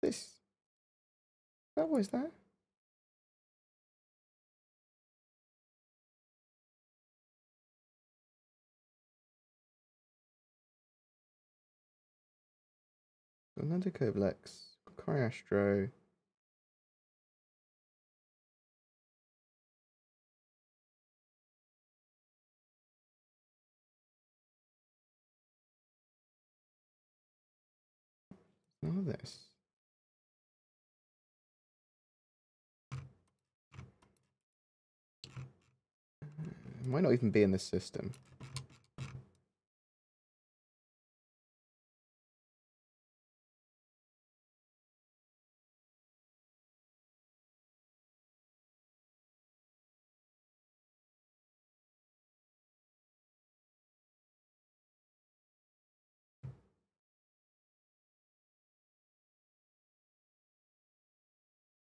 This. What was that? Orlando Kovalex. Astro. None of this. It might not even be in this system.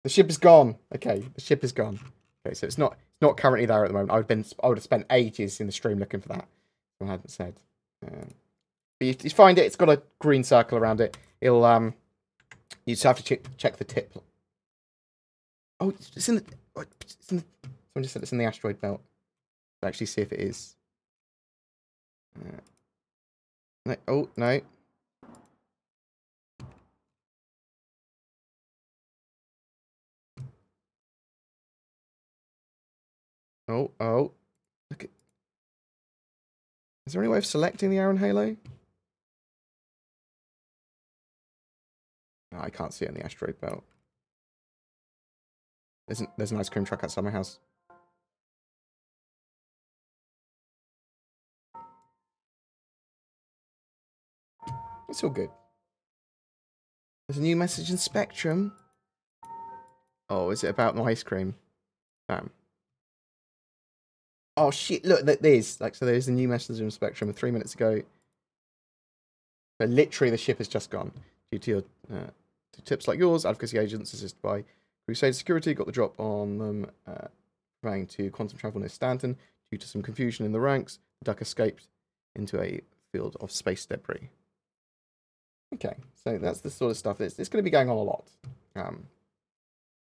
The ship is gone. Okay, the ship is gone. Okay, so it's not currently there at the moment. I would have spent ages in the stream looking for that. I hadn't said. But you find it. It's got a green circle around it. It'll you just have to check the tip. Oh, it's in the. Someone just said it's in the asteroid belt. I'll actually see if it is. No, oh no. Oh. Look at... Is there any way of selecting the Aaron Halo? Oh, I can't see it in the asteroid belt. There's an ice cream truck outside my house. It's all good. There's a new message in Spectrum. Oh, is it about my ice cream? Damn. Oh shit! Look, there's a new message in Spectrum 3 minutes ago. But literally, the ship has just gone due to your to tips like yours. Advocacy agents assisted by Crusade Security got the drop on them, trying to quantum travel near Stanton. Due to some confusion in the ranks, the duck escaped into a field of space debris. Okay, so that's the sort of stuff that's going to be going on a lot.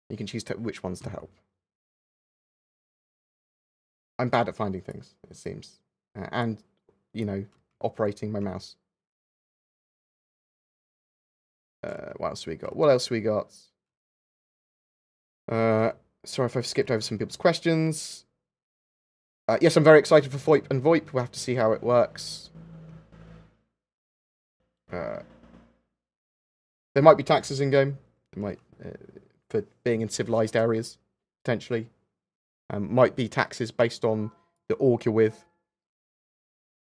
You can choose which ones to help. I'm bad at finding things, it seems. And, you know, operating my mouse. What else we got? What else we got? Sorry if I've skipped over some people's questions. Yes, I'm very excited for FOIP and VoIP. We'll have to see how it works. There might be taxes in-game. There might, for being in civilized areas, potentially. Might be taxes based on the org you're with.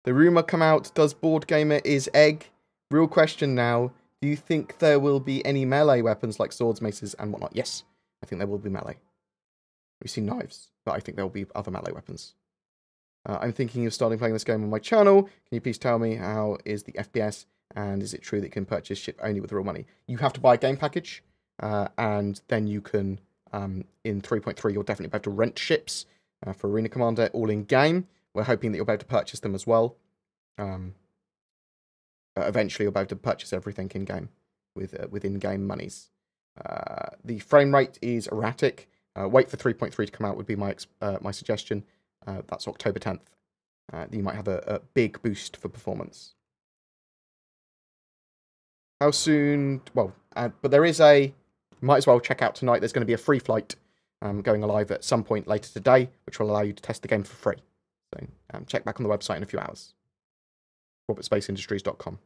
The rumour come out, does BoredGamer is egg? Real question now. Do you think there will be any melee weapons like swords, maces, and whatnot? Yes, I think there will be melee. We've seen knives, but I think there will be other melee weapons. I'm thinking of starting playing this game on my channel. Can you please tell me how is the FPS, and is it true that you can purchase ship only with real money? You have to buy a game package, and then you can, in 3.3, you'll definitely be able to rent ships for Arena Commander all in-game. We're hoping that you'll be able to purchase them as well. Eventually, you'll be able to purchase everything in-game with in-game monies. The frame rate is erratic. Wait for 3.3 to come out would be my suggestion. That's October 10th. You might have a big boost for performance. How soon? Well, but there is a... Might as well check out tonight. There's going to be a free flight going live at some point later today, which will allow you to test the game for free. So check back on the website in a few hours. RobertSpaceIndustries.com.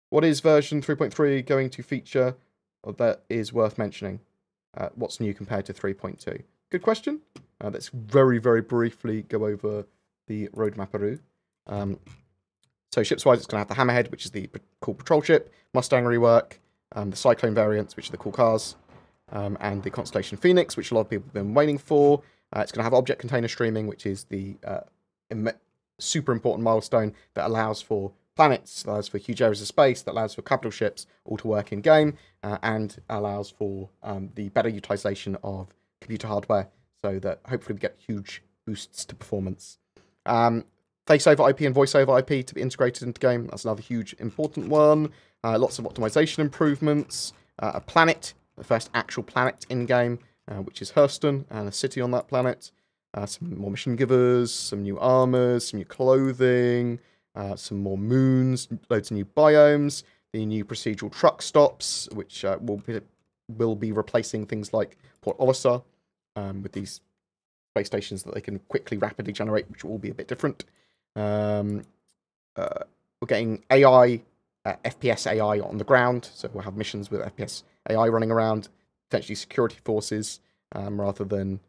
What is version 3.3 going to feature that is worth mentioning? What's new compared to 3.2? Good question. Let's very, very briefly go over the roadmap-aroo. So ships-wise, it's going to have the Hammerhead, which is the cool patrol ship, Mustang rework, the Cyclone variants, which are the cool cars, and the Constellation Phoenix, which a lot of people have been waiting for. It's going to have object container streaming, which is the super important milestone that allows for planets, that allows for huge areas of space, that allows for capital ships all to work in-game, and allows for the better utilization of computer hardware, so that hopefully we get huge boosts to performance. Face over IP and voice over IP to be integrated into game. That's another huge important one. Lots of optimization improvements. A planet, the first actual planet in-game, which is Hurston, and a city on that planet. Some more mission givers, some new armors, some new clothing, some more moons, loads of new biomes, the new procedural truck stops, which will be replacing things like Port Olisar, with these space stations that they can quickly, rapidly generate, which will all be a bit different. We're getting AI, FPS AI on the ground, so we'll have missions with FPS AI running around, potentially security forces, rather than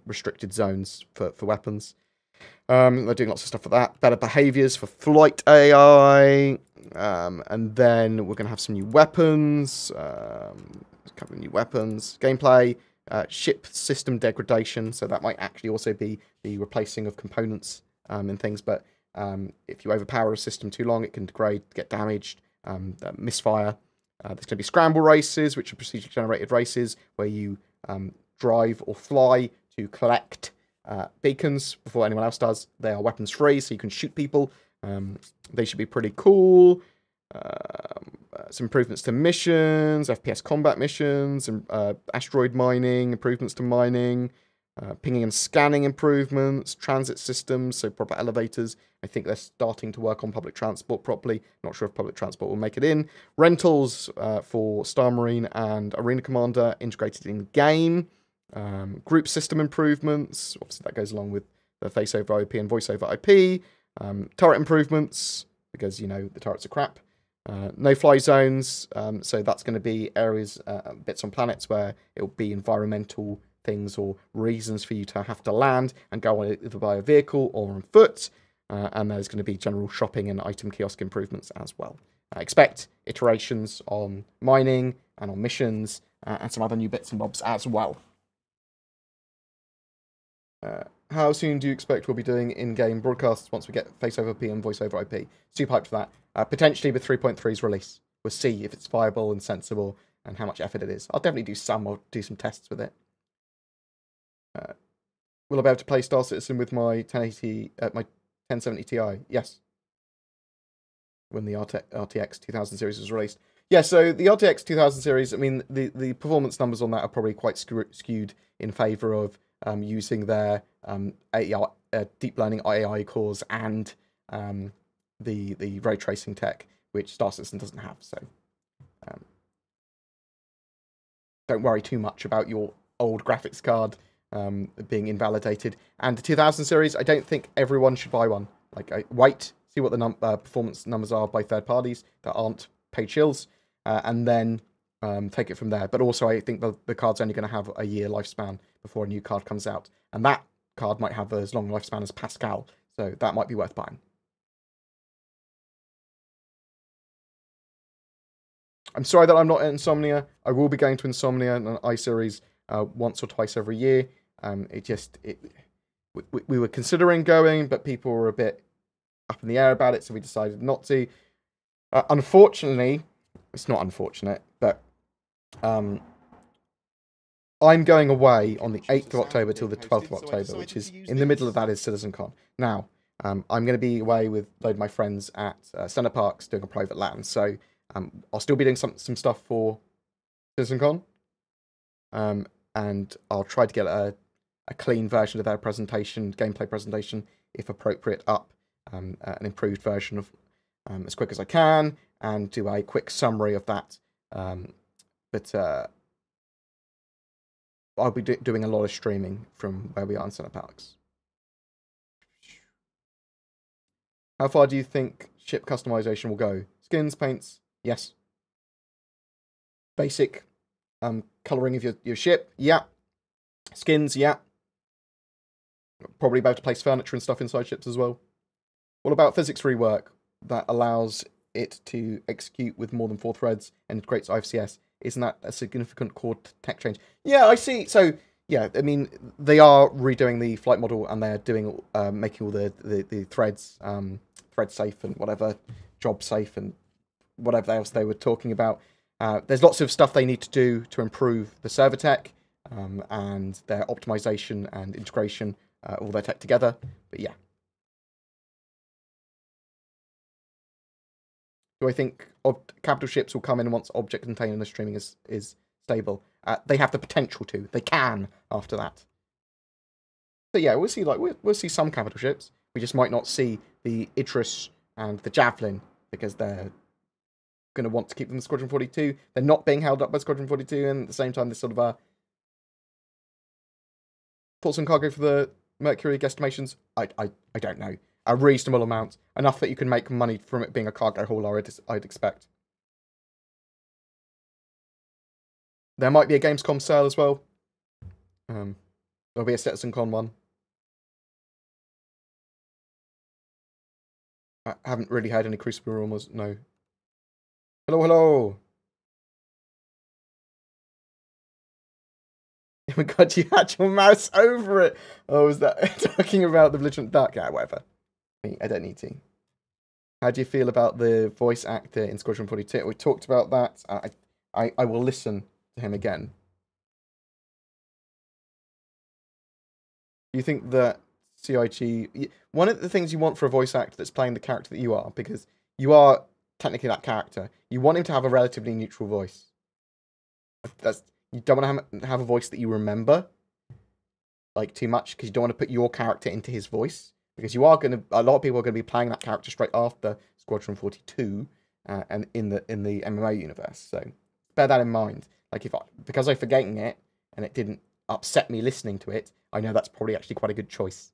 restricted zones for weapons. They're doing lots of stuff for that. Better behaviors for flight AI, and then we're going to have some new weapons, a couple of new weapons, gameplay, ship system degradation, so that might actually also be the replacing of components and things, but if you overpower a system too long, it can degrade, get damaged, misfire. There's going to be scramble races, which are procedurally generated races, where you drive or fly to collect beacons before anyone else does. They are weapons free, so you can shoot people. They should be pretty cool. Some improvements to missions, FPS combat missions, and asteroid mining, improvements to mining, pinging and scanning improvements, transit systems, so proper elevators. I think they're starting to work on public transport properly. Not sure if public transport will make it in. Rentals for Star Marine and Arena Commander integrated in game. Group system improvements. Obviously, that goes along with the face over IP and voice over IP. Turret improvements, because, you know, the turrets are crap. No-fly zones, so that's going to be areas, bits on planets where it will be environmental things or reasons for you to have to land and go on either by a vehicle or on foot. And there's going to be general shopping and item kiosk improvements as well. Expect iterations on mining and on missions and some other new bits and bobs as well. How soon do you expect we'll be doing in-game broadcasts once we get face over IP and voice over IP? Super hyped for that. Potentially with 3.3's release. We'll see if it's viable and sensible and how much effort it is. I'll definitely do some. I'll do some tests with it. Will I be able to play Star Citizen with my 1080, my 1070 Ti? Yes. When the RTX 2000 series was released. Yeah, so the RTX 2000 series, I mean, the performance numbers on that are probably quite skewed in favour of using their AI, deep learning AI cores and the ray tracing tech, which Star Citizen doesn't have. So don't worry too much about your old graphics card being invalidated. And the 2000 series, I don't think everyone should buy one. Like, wait, see what the performance numbers are by third parties that aren't paid shills, and then take it from there. But also, I think the card's only going to have a year lifespan before a new card comes out. And that card might have as long lifespan as Pascal, so that might be worth buying. I'm sorry that I'm not at Insomnia. I will be going to Insomnia and an iSeries once or twice every year. We were considering going, but people were a bit up in the air about it, so we decided not to. Unfortunately, it's not unfortunate, but I'm going away on the 8th of October till the 12th of October, which is in the middle of that is CitizenCon. Now, I'm going to be away with a load of my friends at Centre Parks doing a private LAN, so I'll still be doing some stuff for CitizenCon, and I'll try to get a clean version of their presentation, gameplay presentation, if appropriate, up, an improved version of as quick as I can, and do a quick summary of that. I'll be doing a lot of streaming from where we are in Centre Parks. How far do you think ship customization will go? Skins, paints, yes. Basic colouring of your ship, yeah. Skins, yeah. Probably about to place furniture and stuff inside ships as well. What about physics rework that allows it to execute with more than 4 threads and integrates IFCS? Isn't that a significant core tech change? Yeah, I see. So, yeah, I mean, they are redoing the flight model and they're doing, making all the threads, thread safe and whatever, job safe and whatever else they were talking about. There's lots of stuff they need to do to improve the server tech and their optimization and integration, all their tech together. But yeah. Do I think capital ships will come in once object container streaming is stable? They have the potential to. They can after that. So yeah, we'll see. Like we'll see some capital ships. We just might not see the Idris and the Javelin because they're going to want to keep them in Squadron 42. They're not being held up by Squadron 42, and at the same time, there's sort of thoughts on cargo for the Mercury guesstimations. I don't know. A reasonable amount. Enough that you can make money from it being a cargo hauler, I'd expect. There might be a Gamescom sale as well. There'll be a CitizenCon one. I haven't really heard any Crucible rumors, no. Hello, hello! Oh my god, you had your mouse over it! Oh, was that talking about the belligerent duck? Yeah, whatever. I don't need to. How do you feel about the voice actor in Squadron 42? We talked about that. I will listen to him again. Do you think that CIG... One of the things you want for a voice actor that's playing the character that you are, because you are technically that character, you want him to have a relatively neutral voice. You don't want to have a voice that you remember, like, too much, because you don't want to put your character into his voice. Because a lot of people are going to be playing that character straight after Squadron 42, and in the MMO universe. So bear that in mind. Like because I've forgotten it and it didn't upset me listening to it, I know that's probably actually quite a good choice.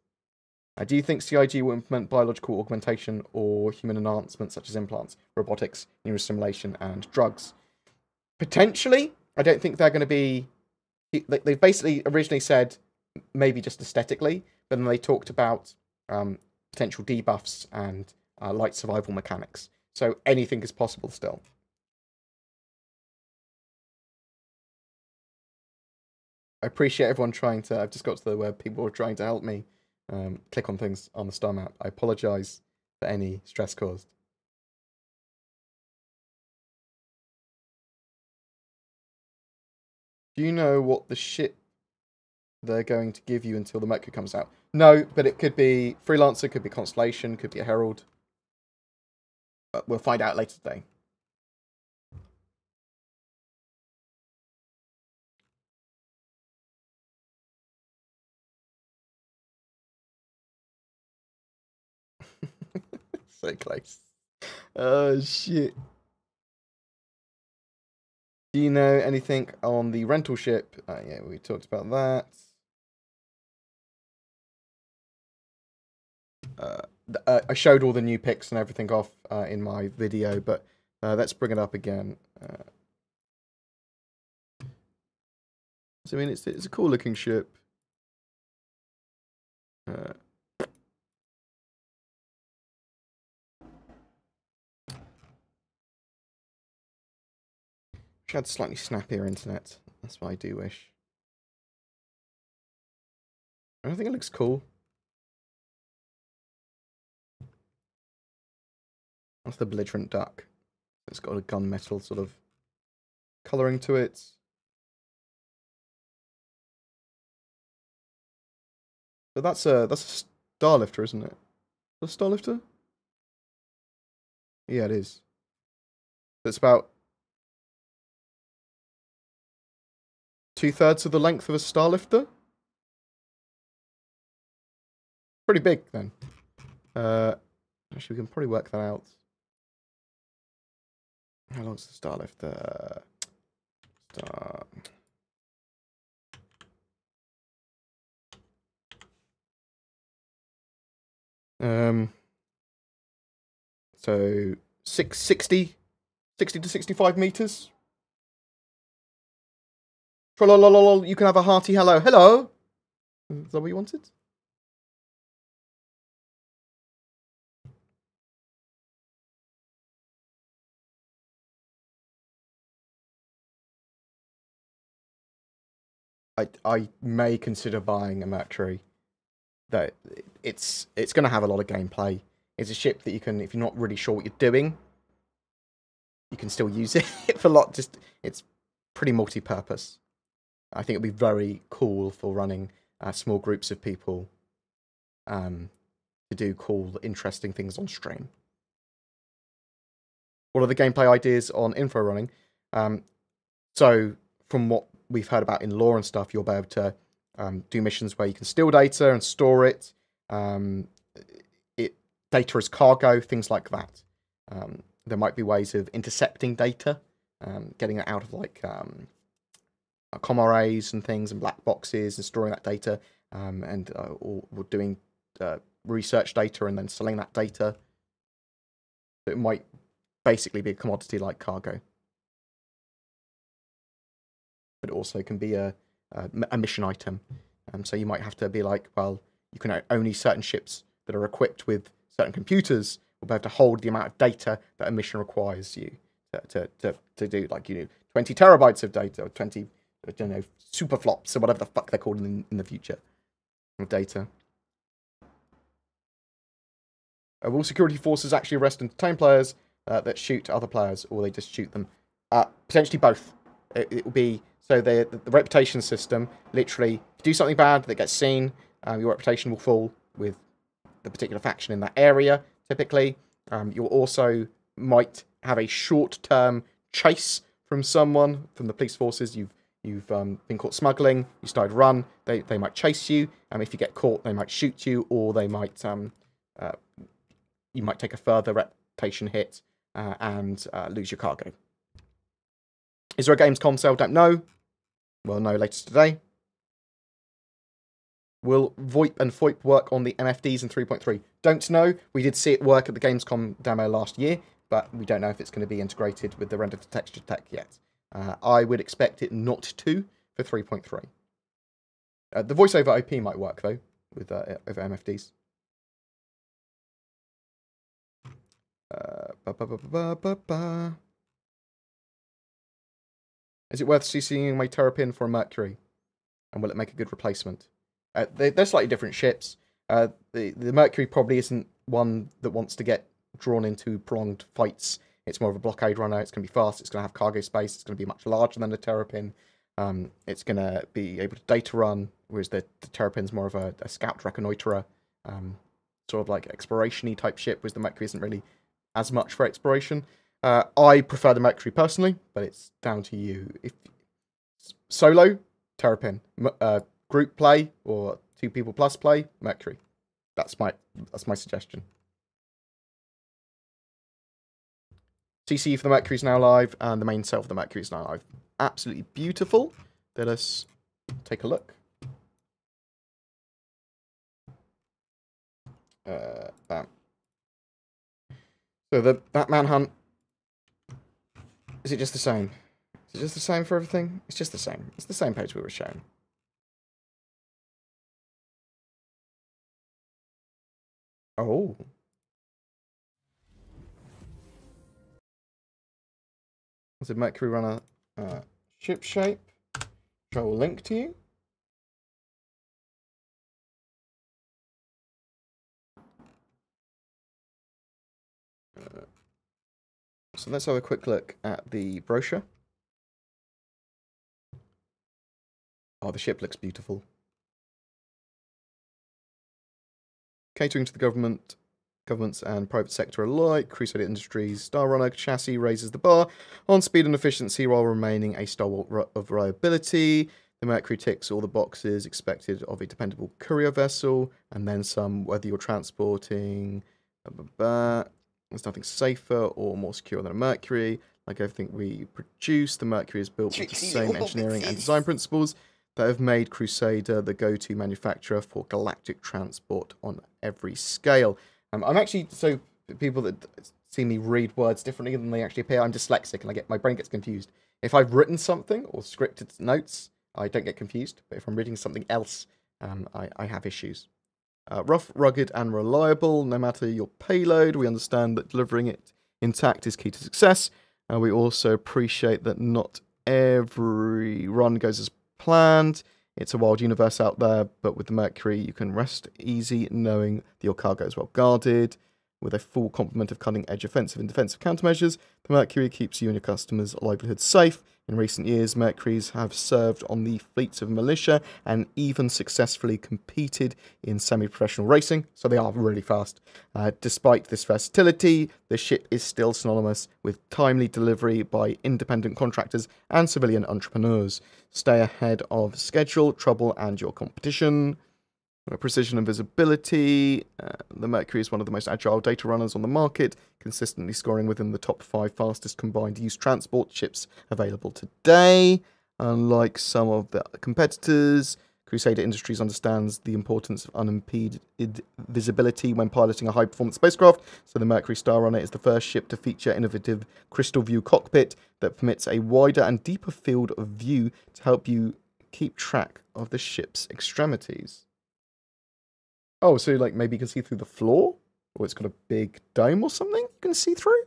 Do you think CIG will implement biological augmentation or human enhancement such as implants, robotics, neurosimulation, and drugs? Potentially. I don't think they're going to be... They've basically originally said maybe just aesthetically, but then they talked about potential debuffs and light survival mechanics. So anything is possible still. I appreciate everyone trying to... I've just got to the where people are trying to help me click on things on the star map. I apologise for any stress caused. Do you know what the shit they're going to give you until the Mercury comes out? No, but it could be Freelancer, could be Constellation, could be a Herald. But we'll find out later today. So close. Oh, shit. Do you know anything on the rental ship? Yeah, we talked about that. I showed all the new pics and everything off in my video, but let's bring it up again. So, I mean, it's a cool looking ship. Wish I had slightly snappier internet. That's what I do wish. I think it looks cool. That's the belligerent duck. It's got a gunmetal sort of colouring to it. But that's a starlifter, isn't it? A starlifter? Yeah, it is. It's about 2/3 of the length of a starlifter. Pretty big then. Actually, we can probably work that out. How long's the starlifter? So 60 to 65 meters. Trollololol, you can have a hearty hello. Hello. Is that what you wanted? I may consider buying a Mercury. That it's going to have a lot of gameplay. It's a ship that you can, if you're not really sure what you're doing, you can still use it for a lot. Just it's pretty multi-purpose. I think it'll be very cool for running small groups of people to do cool, interesting things on stream. What are the gameplay ideas on info running? So from what we've heard about in lore and stuff, you'll be able to do missions where you can steal data and store it. Data as cargo, things like that. There might be ways of intercepting data, getting it out of like comm arrays and things and black boxes and storing that data, or doing research data and then selling that data. So it might basically be a commodity like cargo. But it also can be a mission item. So you might have to be like, well, you can only certain ships that are equipped with certain computers will be able to hold the amount of data that a mission requires you to do, like, 20 terabytes of data, or 20, I don't know, super flops, or whatever the fuck they're called in the future of data. Will security forces actually arrest and detain players that shoot other players, or they just shoot them? Potentially both. It will be, so the reputation system, literally, if you do something bad that gets seen, your reputation will fall with the particular faction in that area, typically. You'll also might have a short-term chase from someone, from the police forces. You've been caught smuggling, you started to run, they might chase you, if you get caught, they might shoot you, or they might, you might take a further reputation hit and lose your cargo. Is there a games console? Don't know. Well, no, later today. Will VoIP and FOIP work on the MFDs in 3.3? Don't know. We did see it work at the Gamescom demo last year, but we don't know if it's going to be integrated with the render to texture tech yet. I would expect it not to for 3.3. The voice over IP might work, though, with over MFDs. Is it worth CCing my Terrapin for a Mercury? And will it make a good replacement? They're slightly different ships. The Mercury probably isn't one that wants to get drawn into prolonged fights. It's more of a blockade runner. It's going to be fast. It's going to have cargo space. It's going to be much larger than the Terrapin. It's going to be able to data run, whereas the Terrapin's more of a scout reconnoiterer, sort of like exploration-y type ship, whereas the Mercury isn't really as much for exploration. I prefer the Mercury personally, but it's down to you. If solo, Terrapin. Group play or 2 people plus play, Mercury. That's my suggestion. CC for the Mercury is now live, and the main cell for the Mercury is now live. Absolutely beautiful. Let us take a look. Bam. So the Batman hunt. Is it just the same? Is it just the same for everything? It's just the same. It's the same page we were showing. Oh. There's a Mercury runner ship shape, which I will link to you. So let's have a quick look at the brochure. Oh, the ship looks beautiful. Catering to the governments and private sector alike, Crusader Industries Star Runner chassis raises the bar on speed and efficiency while remaining a stalwart of reliability. The Mercury ticks all the boxes expected of a dependable courier vessel, and then some, whether you're transporting... There's nothing safer or more secure than a Mercury. Like everything we produce, the Mercury is built with the same engineering and design principles that have made Crusader the go-to manufacturer for galactic transport on every scale. I'm actually, so people that see me read words differently than they actually appear, I'm dyslexic and my brain gets confused. If I've written something or scripted notes, I don't get confused. But if I'm reading something else, I have issues. Rough, rugged, and reliable. No matter your payload, we understand that delivering it intact is key to success. We also appreciate that not every run goes as planned. It's a wild universe out there, but with the Mercury, you can rest easy knowing that your cargo is well guarded. With a full complement of cutting-edge offensive and defensive countermeasures, the Mercury keeps you and your customers' livelihoods safe. In recent years, Mercuries have served on the fleets of militia and even successfully competed in semi-professional racing, so they are really fast. Despite this versatility, the ship is still synonymous with timely delivery by independent contractors and civilian entrepreneurs. Stay ahead of schedule, trouble, and your competition. Precision and visibility. The Mercury is one of the most agile data runners on the market, consistently scoring within the top 5 fastest combined use transport ships available today. Unlike some of the competitors, Crusader Industries understands the importance of unimpeded visibility when piloting a high-performance spacecraft, so the Mercury Star Runner is the first ship to feature innovative crystal view cockpit that permits a wider and deeper field of view to help you keep track of the ship's extremities. Oh, so like maybe you can see through the floor? Or it's got a big dome or something you can see through?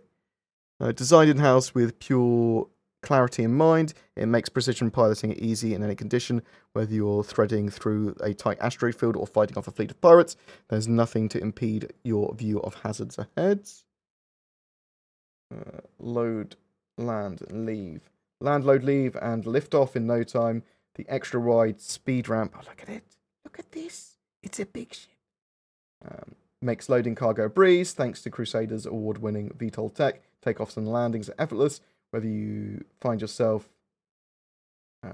Designed in-house with pure clarity in mind, it makes precision piloting easy in any condition, whether you're threading through a tight asteroid field or fighting off a fleet of pirates. There's nothing to impede your view of hazards ahead. Load, land, and leave. Land, load, leave, and lift off in no time. The extra wide speed ramp. Oh, look at it. Look at this. It's a big ship. Makes loading cargo a breeze, thanks to Crusader's award-winning VTOL tech. Takeoffs and landings are effortless. Whether you find yourself...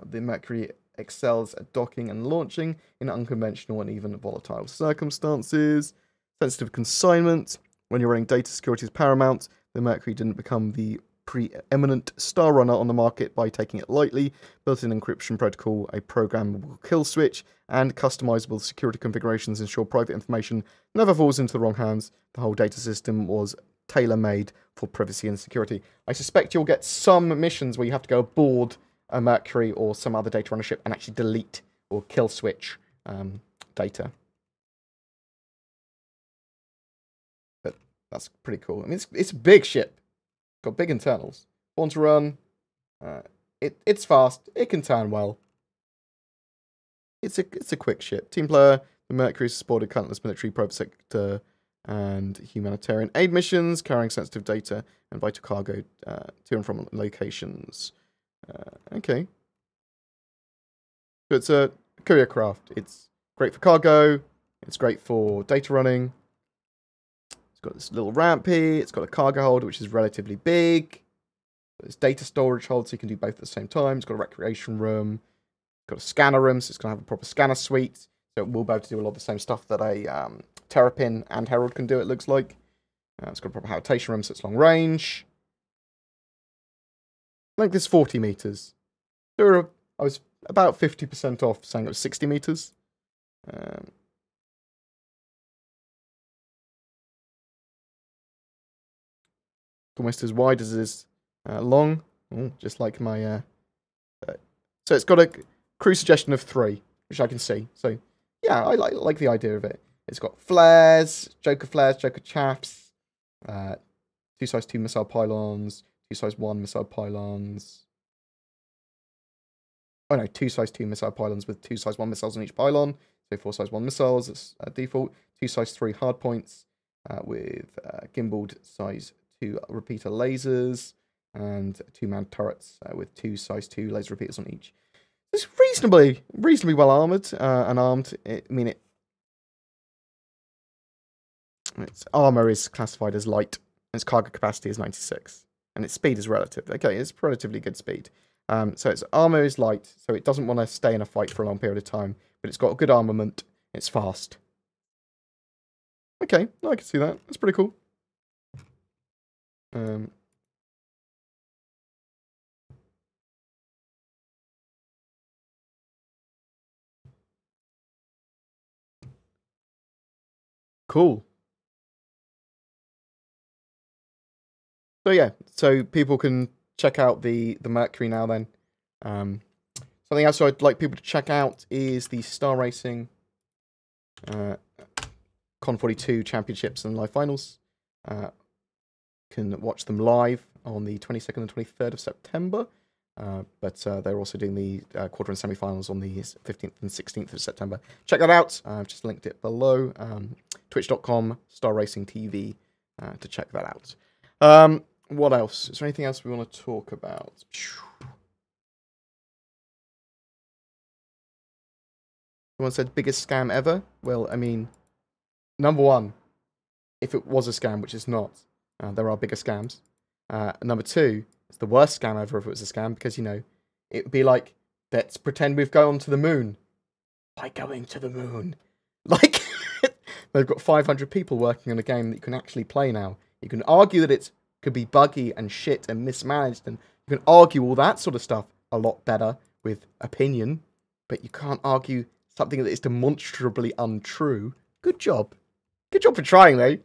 the Mercury excels at docking and launching in unconventional and even volatile circumstances. Sensitive consignment. When you're running data, security is paramount. The Mercury didn't become the preeminent star runner on the market by taking it lightly, built-in encryption protocol, a programmable kill switch, and customizable security configurations ensure private information never falls into the wrong hands. The whole data system was tailor-made for privacy and security. I suspect you'll get some missions where you have to go aboard a Mercury or some other data runner ship and actually delete or kill switch data. But that's pretty cool. I mean, it's a big ship. Got big internals. Want to run. It's fast. It can turn well. It's a quick ship. Team player. The Mercury has supported countless military, private sector, and humanitarian aid missions, carrying sensitive data and vital cargo to and from locations. Okay. So it's a courier craft. It's great for cargo. It's great for data running. It's got this little ramp here. It's got a cargo holder, which is relatively big. There's data storage hold, so you can do both at the same time. It's got a recreation room. It's got a scanner room, so it's going to have a proper scanner suite. So it will be able to do a lot of the same stuff that a Terrapin and Herald can do, it looks like. It's got a proper habitation room, so it's long range. I think this 40 meters. I was about 50% off, saying it was 60 meters. Almost as wide as it is long. Ooh, just like my... so it's got a crew suggestion of 3, which I can see. So, yeah, I like the idea of it. It's got flares, Joker chaffs, 2 size 2 missile pylons, 2 size 1 missile pylons. Oh no, 2 size 2 missile pylons with 2 size 1 missiles on each pylon. So 4 size 1 missiles, that's default. 2 size 3 hardpoints with gimbaled size 2 repeater lasers. And 2 manned turrets with 2 size 2 laser repeaters on each. It's reasonably well armoured and armed. Its armour is classified as light. Its cargo capacity is 96. And its speed is relative. Okay, it's relatively good speed. So its armour is light, so it doesn't want to stay in a fight for a long period of time. But it's got a good armament. It's fast. Okay, I can see that. That's pretty cool. Cool. So yeah, so people can check out the Mercury now then. Something else I'd like people to check out is the Star Racing Con 42 Championships and Live Finals. Can watch them live on the 22nd and 23rd of September. But they're also doing the quarter and semi-finals on the 15th and 16th of September. Check that out. I've just linked it below. Twitch.com Star Racing TV to check that out. What else? Is there anything else we want to talk about? Someone said biggest scam ever. Well, I mean, number one, if it was a scam, which it's not, there are bigger scams. Number two, it's the worst scam ever if it was a scam, because, you know, it would be like, let's pretend we've gone to the moon. By going to the moon. Like, they've got 500 people working on a game that you can actually play now. You can argue that it could be buggy and shit and mismanaged, and you can argue all that sort of stuff a lot better with opinion, but you can't argue something that is demonstrably untrue. Good job. Good job for trying, though.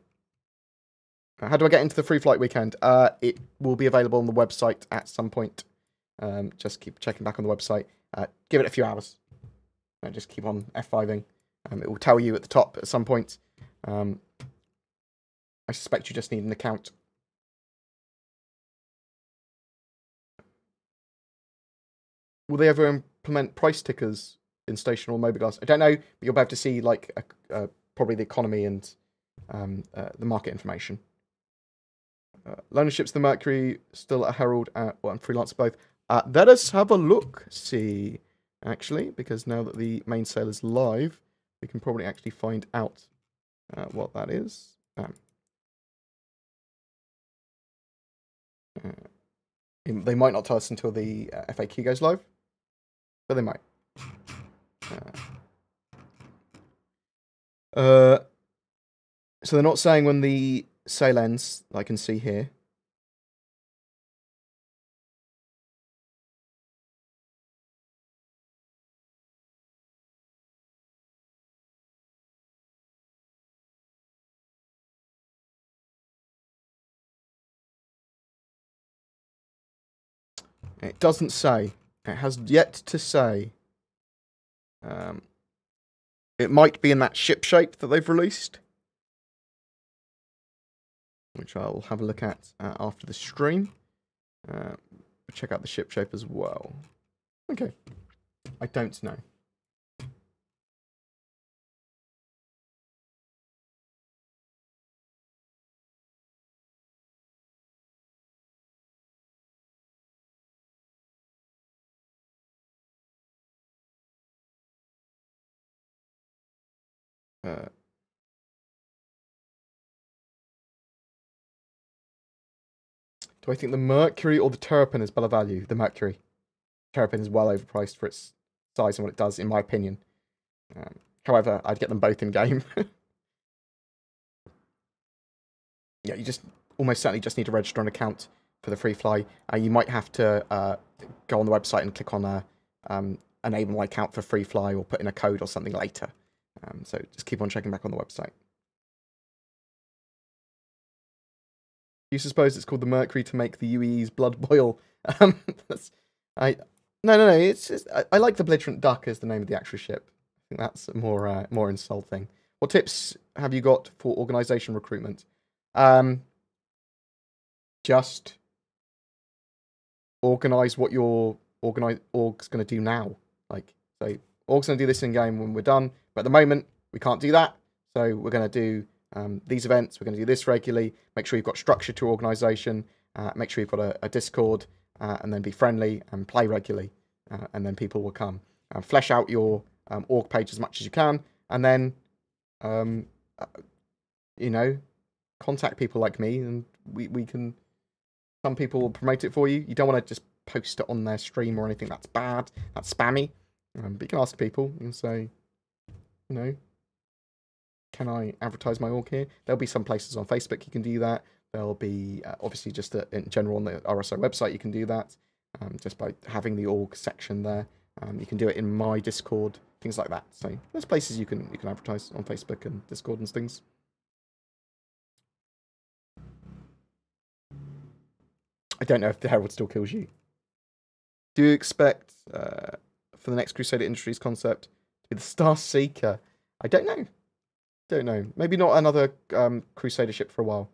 How do I get into the free flight weekend? It will be available on the website at some point. Just keep checking back on the website. Give it a few hours. Just keep on F5ing. It will tell you at the top at some point. I suspect you just need an account. Will they ever implement price tickers in station or mobigas? I don't know, but you'll be able to see like probably the economy and the market information. Loaner ships the Mercury, still a Herald and Freelancer both. Let us have a look, see, actually, because now that the main sale is live, we can probably actually find out what that is. They might not tell us until the FAQ goes live, but they might. So they're not saying when the sale ends, I can see here. It doesn't say. It has yet to say. It might be in that ship shape that they've released, which I'll have a look at after the stream. Check out the ship shape as well. Okay. I don't know. Do I think the Mercury or the Turpin is better value? The Mercury. Turpin is well overpriced for its size and what it does, in my opinion. However, I'd get them both in game. Yeah, you just almost certainly just need to register an account for the free fly. You might have to go on the website and click on enable my account for free fly or put in a code or something later. So just keep on checking back on the website. You suppose it's called the Mercury to make the UEE's blood boil? No. It's just, I like the belligerent duck as the name of the actual ship. I think that's more insulting. What tips have you got for organisation recruitment? Just organise what your org's going to do now. Like, so org's going to do this in game when we're done, but at the moment we can't do that. So we're going to do these events. We're going to do this regularly. Make sure you've got structure to organisation. Make sure you've got a Discord, and then be friendly and play regularly, and then people will come. Flesh out your org page as much as you can, and then you know, contact people like me, and we can. Some people will promote it for you. You don't want to just post it on their stream or anything. That's bad. That's spammy. But you can ask people and say, you know, can I advertise my org here? There'll be some places on Facebook you can do that. There'll be obviously just in general on the RSI website you can do that, just by having the org section there. You can do it in my Discord, things like that. So there's places you can advertise on Facebook and Discord and things. I don't know if the Herald still kills you. Do you expect for the next Crusader Industries concept to be the Star Seeker? I don't know. Don't know. Maybe not another Crusader ship for a while.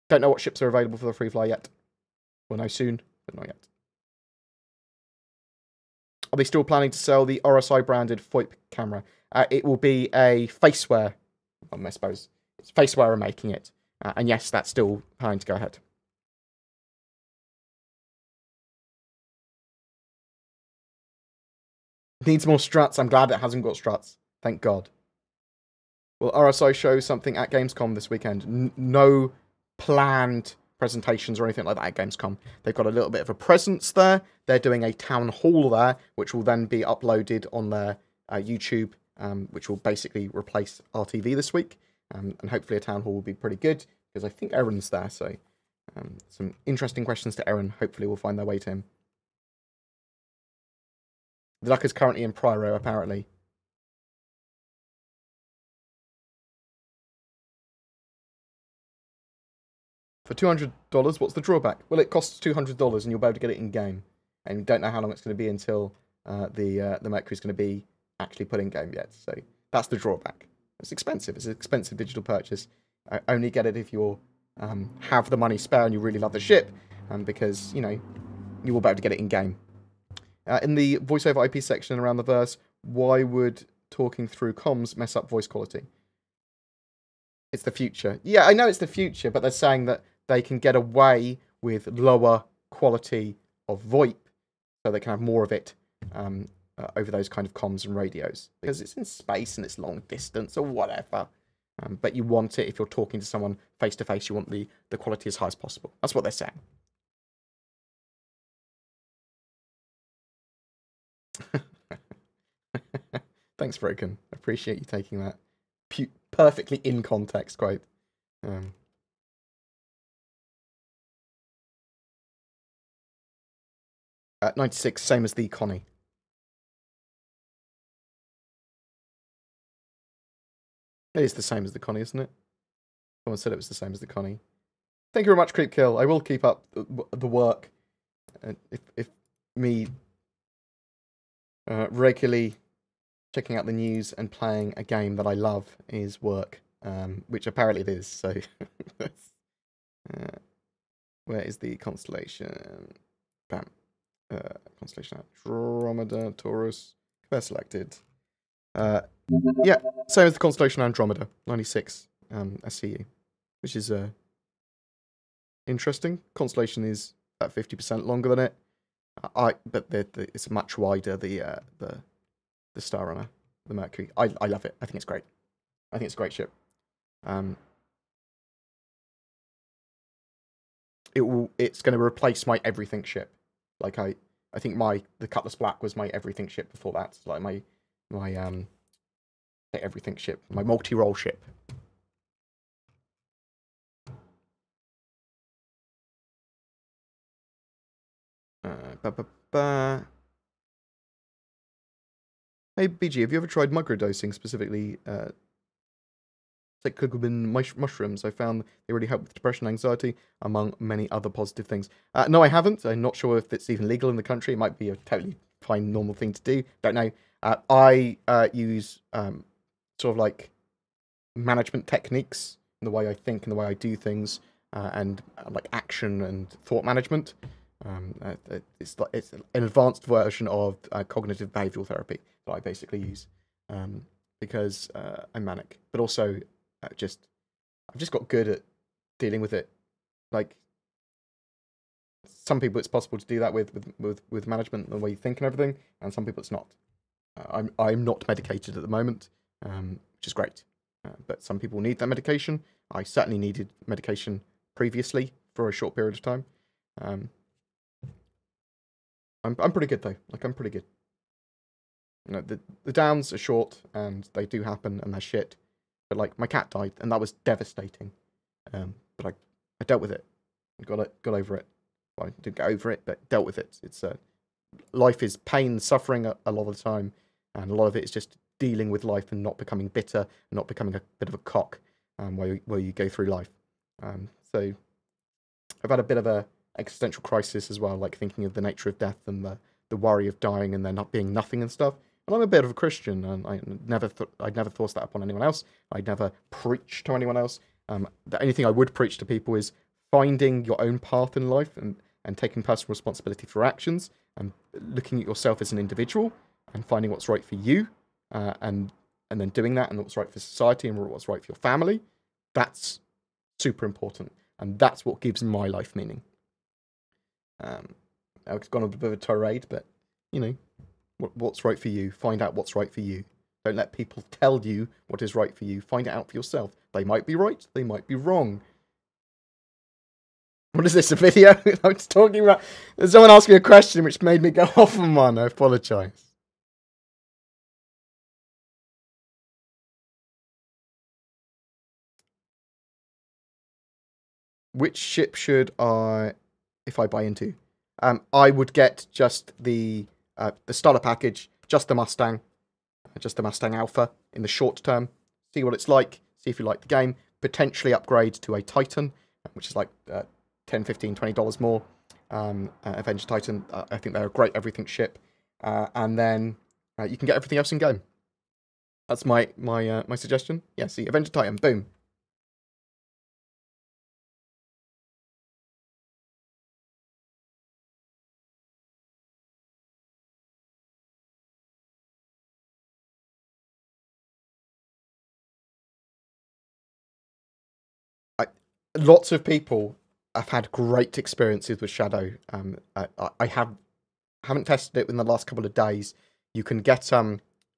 Don't know what ships are available for the free fly yet. We'll know soon, but not yet. Are they still planning to sell the RSI branded FOIP camera? It will be a faceware. I suppose it's faceware making it, and yes, that's still planning to go ahead. Needs more struts. I'm glad it hasn't got struts. Thank God. Will RSI show something at Gamescom this weekend? No planned presentations or anything like that at Gamescom. They've got a little bit of a presence there. They're doing a town hall there, which will then be uploaded on their YouTube, which will basically replace RTV this week. And hopefully a town hall will be pretty good, because I think Aaron's there. So some interesting questions to Aaron. Hopefully will find their way to him. The duck is currently in Priro, apparently. For $200, what's the drawback? Well, it costs $200 and you'll be able to get it in game. And you don't know how long it's going to be until the Mercury's going to be actually put in game yet. So that's the drawback. It's expensive. It's an expensive digital purchase. Only get it if you have the money spare and you really love the ship, because, you know, you will be able to get it in game. In the voiceover IP section around the verse, why would talking through comms mess up voice quality? It's the future. Yeah, I know it's the future, but they're saying that they can get away with lower quality of VoIP, so they can have more of it over those kind of comms and radios, because it's in space and it's long distance or whatever. But you want it, if you're talking to someone face to face, you want the quality as high as possible. That's what they're saying. Thanks, Broken. I appreciate you taking that perfectly in context quote. 96, same as the Connie. It is the same as the Connie, isn't it? Someone said it was the same as the Connie. Thank you very much, Creep Kill. I will keep up the work if me regularly checking out the news and playing a game that I love is work, which apparently it is. So, where is the constellation? Bam. Constellation Andromeda, Taurus. They're selected. Yeah, same as the constellation Andromeda, 96 SCU, which is interesting. Constellation is about 50% longer than it. But it's much wider. The star runner, the Mercury. I love it. I think it's great. I think it's a great ship. It's going to replace my everything ship. Like I think the Cutlass Black was my everything ship before that. It's like my everything ship, my multi-role ship. Hey BG, have you ever tried microdosing, specifically cyclamen mushrooms? I found they really help with depression and anxiety, among many other positive things. No, I haven't. I'm not sure if it's even legal in the country. It might be a totally fine, normal thing to do. Don't know. I use sort of like management techniques in the way I think and the way I do things, and like action and thought management. It's an advanced version of cognitive behavioral therapy that I basically use, because I'm manic, but also I've just got good at dealing with it. Like some people, it's possible to do that with management and the way you think and everything, and some people it's not. I'm not medicated at the moment, which is great, but some people need that medication. I certainly needed medication previously for a short period of time. I'm pretty good though. Like I'm pretty good. You know, the downs are short and they do happen and they're shit. But like my cat died and that was devastating. But I dealt with it. Got over it. Well, I didn't get over it, but dealt with it. It's life is pain, suffering a lot of the time, and a lot of it is just dealing with life and not becoming bitter, and not becoming a bit of a cock, where you go through life. So I've had a bit of a existential crisis as well, like thinking of the nature of death and the worry of dying and there not being nothing and stuff. And I'm a bit of a Christian, and I'd never force that upon anyone else. I'd never preach to anyone else. The only thing I would preach to people is finding your own path in life and taking personal responsibility for actions and looking at yourself as an individual and finding what's right for you, and then doing that, and what's right for society and what's right for your family. That's super important, and that's what gives my life meaning. I've gone on a bit of a tirade, but you know, what's right for you. Find out what's right for you. Don't let people tell you what is right for you. Find it out for yourself. They might be right. They might be wrong. What is this, a video? I was talking about... Someone asked me a question which made me go off on one. I apologise. Which ship should I... if I buy into? I would get just the starter package, just the Mustang Alpha in the short term. See what it's like. See if you like the game. Potentially upgrade to a Titan, which is like $10, $15, $20 more. Avenger Titan, I think they're a great everything ship. And then you can get everything else in game. That's my suggestion. Yeah, see, Avenger Titan, boom. Lots of people have had great experiences with Shadow. I haven't tested it in the last couple of days. You can get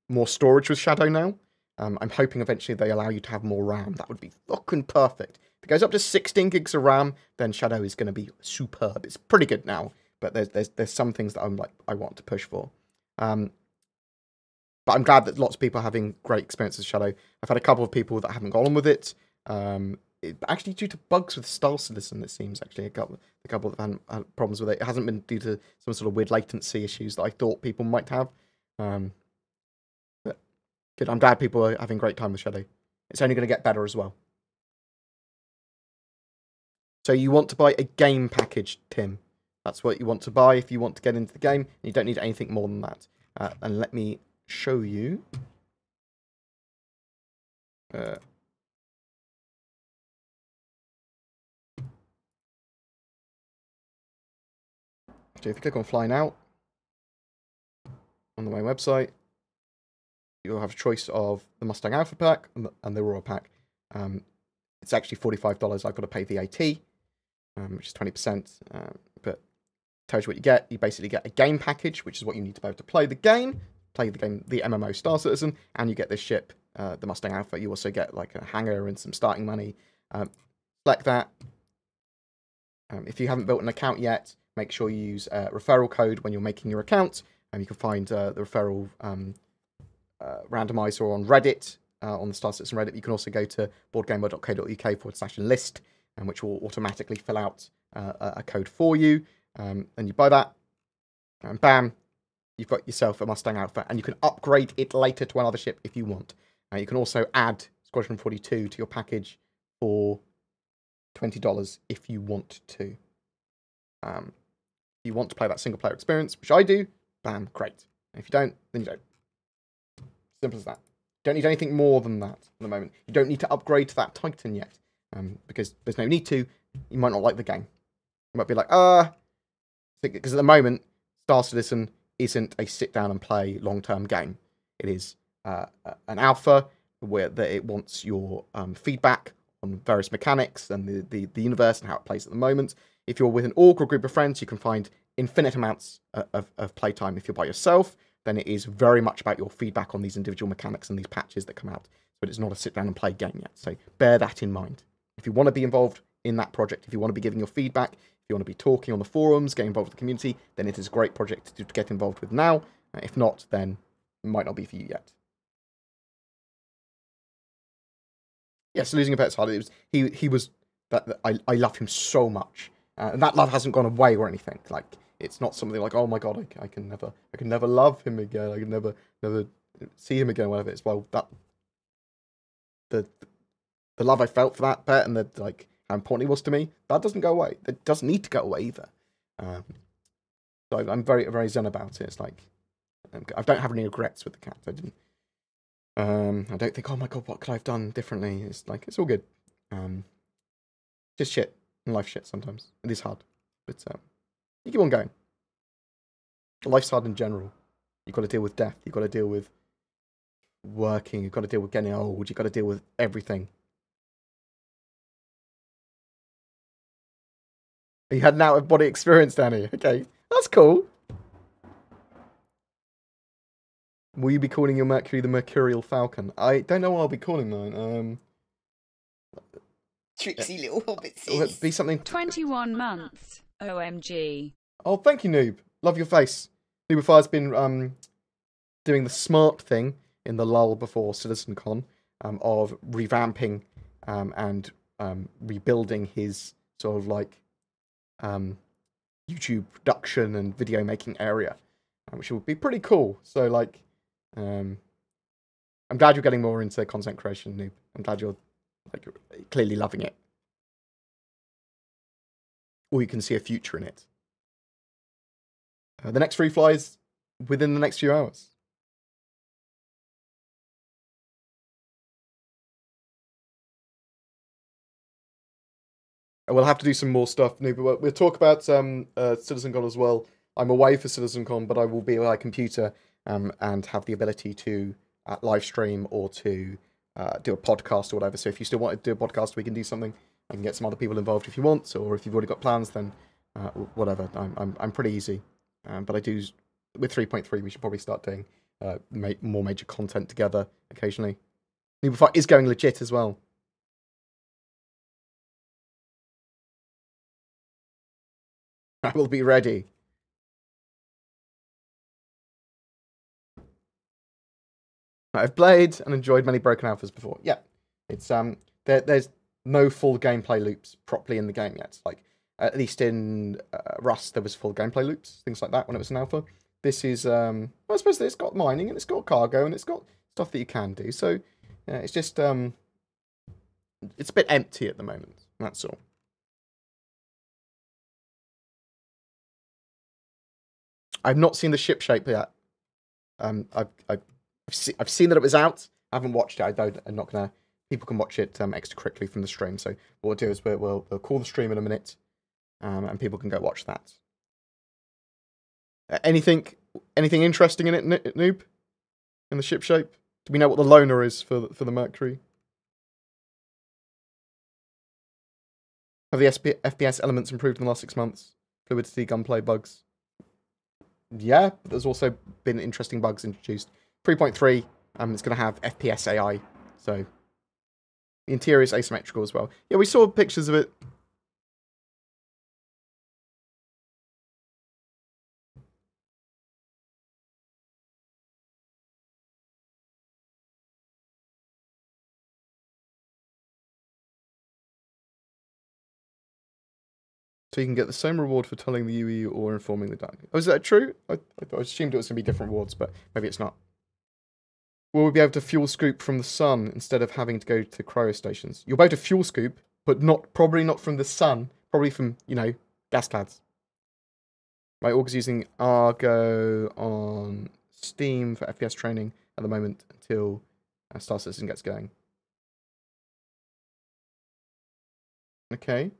more storage with Shadow now. I'm hoping eventually they allow you to have more RAM. That would be fucking perfect. If it goes up to 16 gigs of RAM, then Shadow is going to be superb. It's pretty good now, but there's some things that I'm like I want to push for. But I'm glad that lots of people are having great experiences with Shadow. I've had a couple of people that haven't gone on with it. Actually, due to bugs with Star Citizen, it seems. Actually, a couple that had problems with it. It hasn't been due to some sort of weird latency issues that I thought people might have. But good. I'm glad people are having a great time with Shadow. It's only going to get better as well. So you want to buy a game package, Tim? That's what you want to buy if you want to get into the game. You don't need anything more than that. And let me show you. So if you click on Fly Now on the main website, you'll have a choice of the Mustang Alpha pack and the Aurora pack. It's actually $45. I've got to pay VAT, which is 20%. But tells you what you get. You basically get a game package, which is what you need to be able to play the game, the MMO Star Citizen, and you get this ship, the Mustang Alpha. You also get like a hangar and some starting money. Select that. If you haven't built an account yet, make sure you use a referral code when you're making your account. And you can find the referral randomizer on Reddit, on the Star Citizen Reddit. You can also go to boredgamer.co.uk/list, which will automatically fill out a code for you. And you buy that, and bam, you've got yourself a Mustang Alpha, and you can upgrade it later to another ship if you want. You can also add Squadron 42 to your package for $20 if you want to. If you want to play that single player experience, which I do, bam, great. And if you don't, then you don't. Simple as that. Don't need anything more than that at the moment. You don't need to upgrade to that Titan yet, because there's no need to. You might not like the game. You might be like, because at the moment, Star Citizen isn't a sit down and play long-term game. It is an alpha where it wants your feedback on various mechanics and the universe and how it plays at the moment. If you're with an org or group of friends, you can find infinite amounts of playtime. If you're by yourself, then it is very much about your feedback on these individual mechanics and these patches that come out. But it's not a sit down and play game yet. So bear that in mind. If you want to be involved in that project, if you want to be giving your feedback, if you want to be talking on the forums, getting involved with the community, then it is a great project to get involved with now. If not, then it might not be for you yet. Yes, Losing a Pet's hard. He was that I love him so much, and that love hasn't gone away or anything. Like, it's not something like, oh my god, I can never love him again. I can never see him again. Whatever. It's that the love I felt for that pet and like how important he was to me, that doesn't go away. It doesn't need to go away either. So I'm very, very zen about it. It's like, I don't have any regrets with the cat. I didn't. I don't think, oh my god, what could I have done differently? It's like, it's all good. Just shit. And life shit sometimes. It is hard. But you keep on going. Life's hard in general. You've got to deal with death. You've got to deal with working. You've got to deal with getting old. You've got to deal with everything. You had an out-of-body experience, Danny. Okay, that's cool. Will you be calling your Mercury the Mercurial Falcon? I don't know what I'll be calling mine. Tricksy little hobbit. Will it be something? 21 months. OMG. Oh, thank you, Noob. Love your face. Noobifire's been doing the smart thing in the lull before CitizenCon of revamping and rebuilding his sort of like YouTube production and video making area, which would be pretty cool. So like, I'm glad you're getting more into content creation, Noob. I'm glad you're like clearly loving it, or you can see a future in it. The next free flies within the next few hours. We'll have to do some more stuff, Noob, but we'll talk about CitizenCon as well. I'm away for CitizenCon, but I will be on my computer and have the ability to live stream or to do a podcast or whatever. So if you still want to do a podcast, we can do something. I can get some other people involved if you want, or if you've already got plans, then whatever. I'm pretty easy. But I do, with 3.3, we should probably start doing more major content together occasionally. Noobify is going legit as well. I will be ready. I've played and enjoyed many Broken Alphas before. Yeah, it's there's no full gameplay loops properly in the game yet. Like at least in Rust, there was full gameplay loops, things like that when it was an alpha. This is well, I suppose it's got mining and it's got cargo and it's got stuff that you can do. So yeah, it's just it's a bit empty at the moment. That's all. I've not seen the ship shape yet. I've seen that it was out. I haven't watched it. I'm not gonna. People can watch it extra quickly from the stream. So what we'll do is we'll call the stream in a minute, and people can go watch that. Anything interesting in it, Noob? In the ship shape? Do we know what the loner is for the Mercury? Have the FPS elements improved in the last 6 months? Fluidity, gunplay, bugs? Yeah, there's also been interesting bugs introduced. 3.3, it's going to have FPS AI, so the interior is asymmetrical as well. Yeah, we saw pictures of it. So you can get the same reward for telling the UE or informing the DAC. Oh, is that true? I assumed it was going to be different rewards, but maybe it's not. Will we be able to fuel scoop from the sun instead of having to go to cryo stations? You'll be able to fuel scoop, but probably not from the sun. Probably from, gas clads. Right, Augur's using Argo on Steam for FPS training at the moment until Star Citizen gets going. Okay.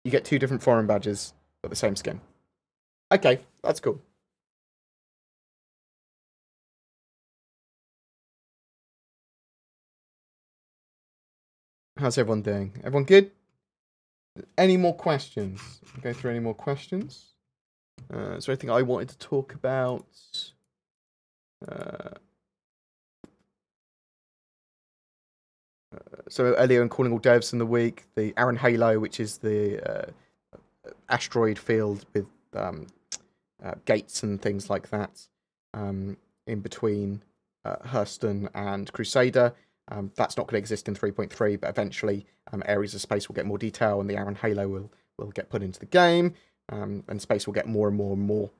You get 2 different foreign badges, but the same skin. Okay, that's cool. How's everyone doing? Everyone good? Any more questions? Go through any more questions? Is there anything I wanted to talk about? So earlier in calling all devs in the week, the Aaron Halo, which is the asteroid field with gates and things like that, in between Hurston and Crusader. That's not going to exist in 3.3, but eventually areas of space will get more detail, and the Aaron Halo will get put into the game, and space will get more and more and more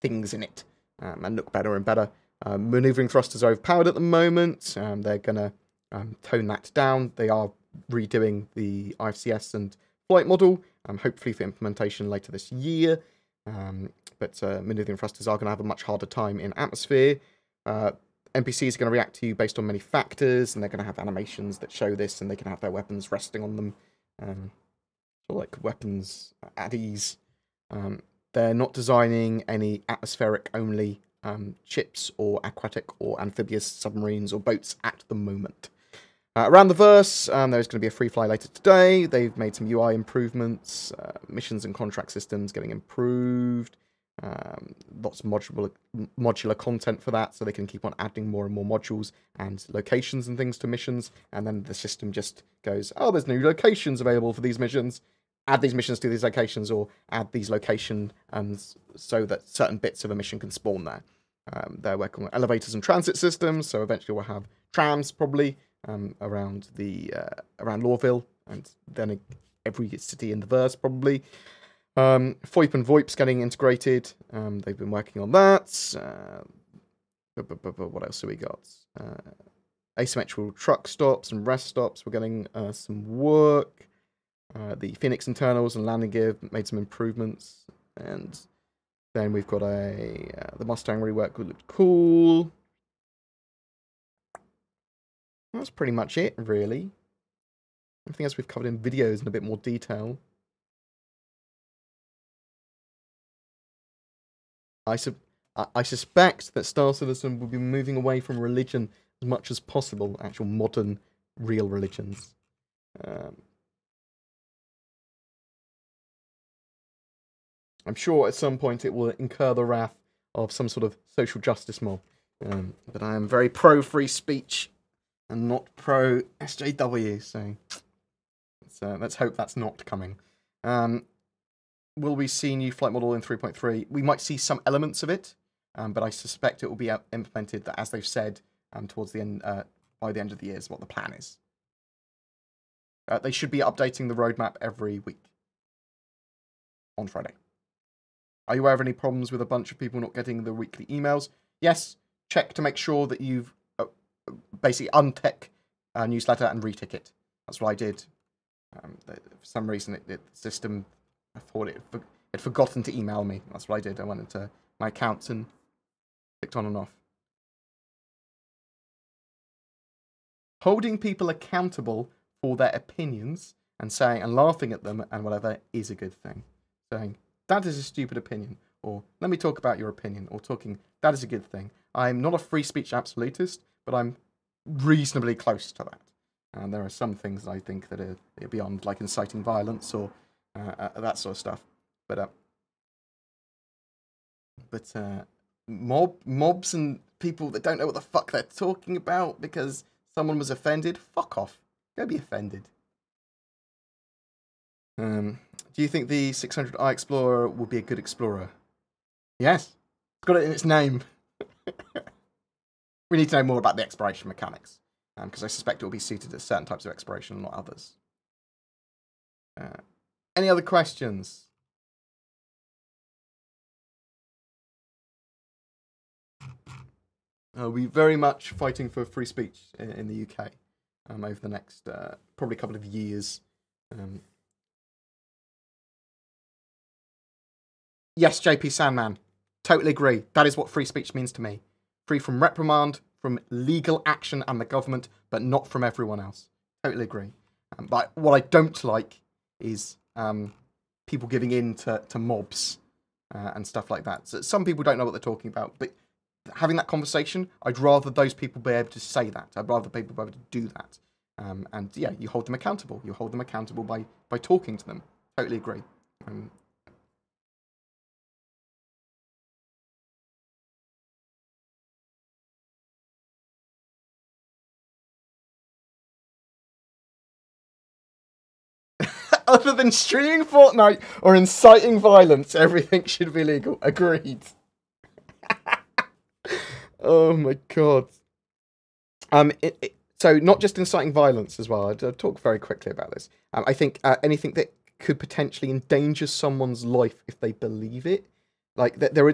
things in it, and look better and better. Maneuvering thrusters are overpowered at the moment. They're going to tone that down. They are redoing the IFCS and flight model, hopefully for implementation later this year. But maneuvering thrusters are going to have a much harder time in atmosphere. NPCs are going to react to you based on many factors, and they're going to have animations that show this, and they can have their weapons resting on them, like weapons at ease. They're not designing any atmospheric-only ships or aquatic or amphibious submarines or boats at the moment. Around the verse, there's going to be a free fly later today. They've made some UI improvements, missions and contract systems getting improved. Lots of modular content for that, so they can keep on adding more and more modules and locations and things to missions, and then the system just goes, oh, there's new locations available for these missions, add these missions to these locations, or add these locations so that certain bits of a mission can spawn there. They're working on elevators and transit systems, so eventually we'll have trams probably around Lorville, and then every city in the verse probably. FOIP and VoIP's getting integrated. They've been working on that. What else have we got? Asymmetrical truck stops and rest stops. We're getting some work. The Phoenix internals and landing gear made some improvements. And then we've got the Mustang rework looked cool. That's pretty much it, really. Everything else we've covered in videos in a bit more detail. I suspect that Star Citizen will be moving away from religion as much as possible, actual modern, real religions. I'm sure at some point it will incur the wrath of some sort of social justice mob. But I am very pro-free speech and not pro-SJW, so let's hope that's not coming. Will we see new flight model in 3.3? We might see some elements of it, but I suspect it will be implemented, as they've said, towards the end, by the end of the year is what the plan is. They should be updating the roadmap every week on Friday. Are you aware of any problems with a bunch of people not getting the weekly emails? Yes. Check to make sure that you've basically untick a newsletter and retick it. That's what I did For some reason, the system, I thought it had forgotten to email me. That's what I did. I went into my accounts and clicked on and off. Holding people accountable for their opinions and saying and laughing at them and whatever is a good thing. Saying, that is a stupid opinion, or let me talk about your opinion, or talking, that is a good thing. I'm not a free speech absolutist, but I'm reasonably close to that. And there are some things I think that are beyond, like inciting violence or that sort of stuff. But mobs and people that don't know what the fuck they're talking about because someone was offended, fuck off. Go be offended. Do you think the 600i Explorer will be a good explorer? Yes. It's got it in its name. We need to know more about the exploration mechanics, because I suspect it will be suited to certain types of exploration and not others. Any other questions? We're very much fighting for free speech in the UK over the next probably couple of years. Yes, JP Sandman. Totally agree. That is what free speech means to me. Free from reprimand, from legal action and the government, but not from everyone else. Totally agree. But what I don't like is people giving in to mobs and stuff like that. So some people don't know what they're talking about, but having that conversation, I'd rather those people be able to say that. I'd rather people be able to do that. And yeah, you hold them accountable. You hold them accountable by talking to them. Totally agree. Other than streaming Fortnite or inciting violence, everything should be legal. Agreed. Oh my god. So not just inciting violence as well. I'll talk very quickly about this. I think anything that could potentially endanger someone's life if they believe it, like there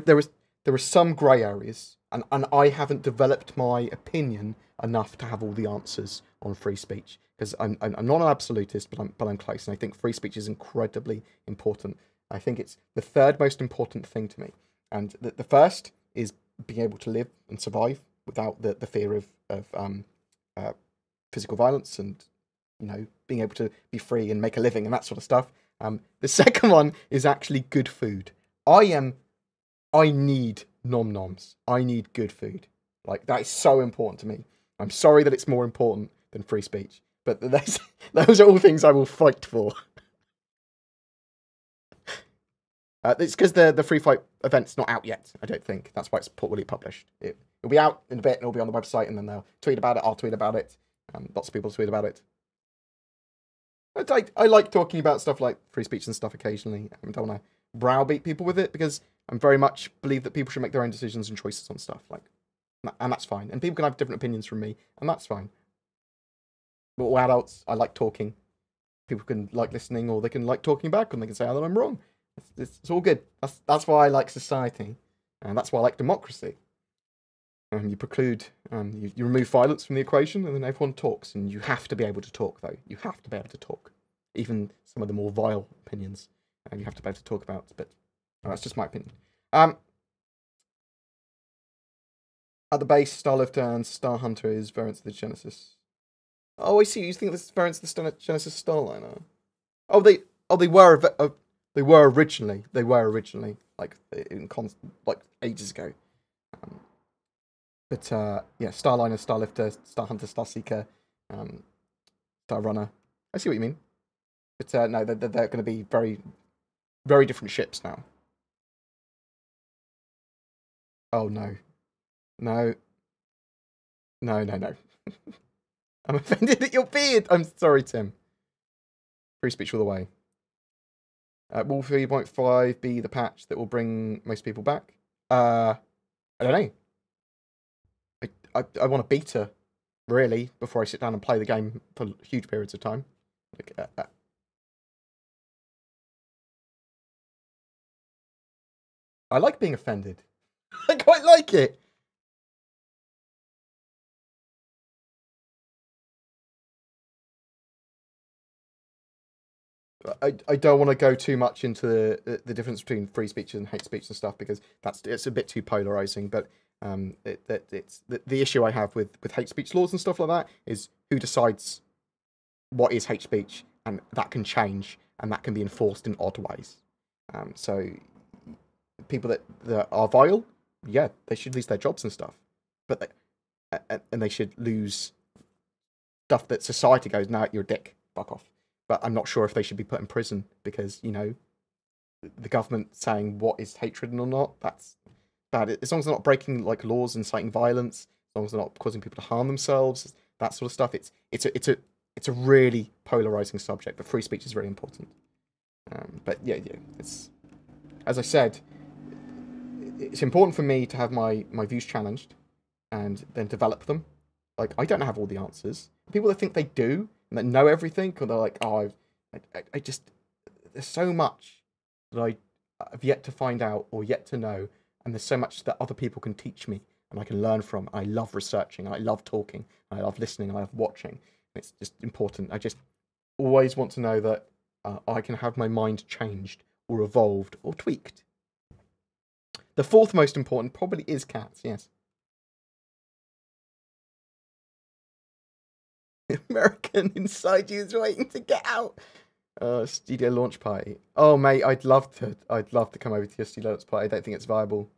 are some grey areas, and I haven't developed my opinion enough to have all the answers on free speech. Because I'm not an absolutist, but I'm close, and I think free speech is incredibly important. I think it's the third most important thing to me, and the first is being able to live and survive without the fear of physical violence, and being able to be free and make a living and that sort of stuff. The second one is actually good food. I need nom noms. I need good food. Like, that is so important to me. I'm sorry that it's more important than free speech. But those are all things I will fight for. It's because the free fight event's not out yet, I don't think. That's why it's poorly published. It'll be out in a bit, and it'll be on the website, and then they'll tweet about it, I'll tweet about it. Lots of people tweet about it. I like talking about stuff like free speech and stuff occasionally. I don't want to browbeat people with it, because I very much believe that people should make their own decisions and choices on stuff. And that's fine. And people can have different opinions from me, and that's fine. But all adults, I like talking. People can like listening, or they can like talking back, and they can say that I'm wrong. It's all good. That's why I like society, and that's why I like democracy. You preclude, you remove violence from the equation, and then everyone talks. And you have to be able to talk, though. You have to be able to talk, even some of the more vile opinions. You have to be able to talk about. But that's just my opinion. At the base, Starlifter and Star Hunter is variants of the Genesis. Oh, I see. You think this is variants of the Genesis Starliner? Oh, they were originally. They were originally like ages ago. But yeah, Starliner, Starlifter, Star Hunter, Starseeker, Star Runner. I see what you mean. But no, they're going to be very, very different ships now. Oh no, no, no. I'm offended at your beard. I'm sorry, Tim. Free speech all the way. Will 3.5 be the patch that will bring most people back? I don't know. I want a beta, really, before I sit down and play the game for huge periods of time. I like being offended. I quite like it. I don't want to go too much into the difference between free speech and hate speech and stuff because it's a bit too polarizing. But it's the issue I have with hate speech laws and stuff like that is who decides what is hate speech, and that can change and that can be enforced in odd ways. So people that are vile, yeah, they should lose their jobs and stuff, but they should lose stuff that society goes, no, you're a dick, fuck off. But I'm not sure if they should be put in prison because, you know, the government saying what is hatred or not, that's bad. As long as they're not breaking like laws, inciting violence, as long as they're not causing people to harm themselves, that sort of stuff. It's a really polarizing subject, but free speech is really important. But yeah, it's, as I said, it's important for me to have my views challenged and then develop them. Like, I don't have all the answers. People that think they do and that know everything, or they're like, oh, I just, there's so much that I've yet to find out or yet to know, and there's so much that other people can teach me and I can learn from. I love researching, I love talking, I love listening, I love watching. It's just important. I just always want to know that I can have my mind changed or evolved or tweaked. The fourth most important probably is cats, yes. American inside you is waiting to get out. Studio launch party. Oh mate, I'd love to come over to your studio launch party. I don't think it's viable.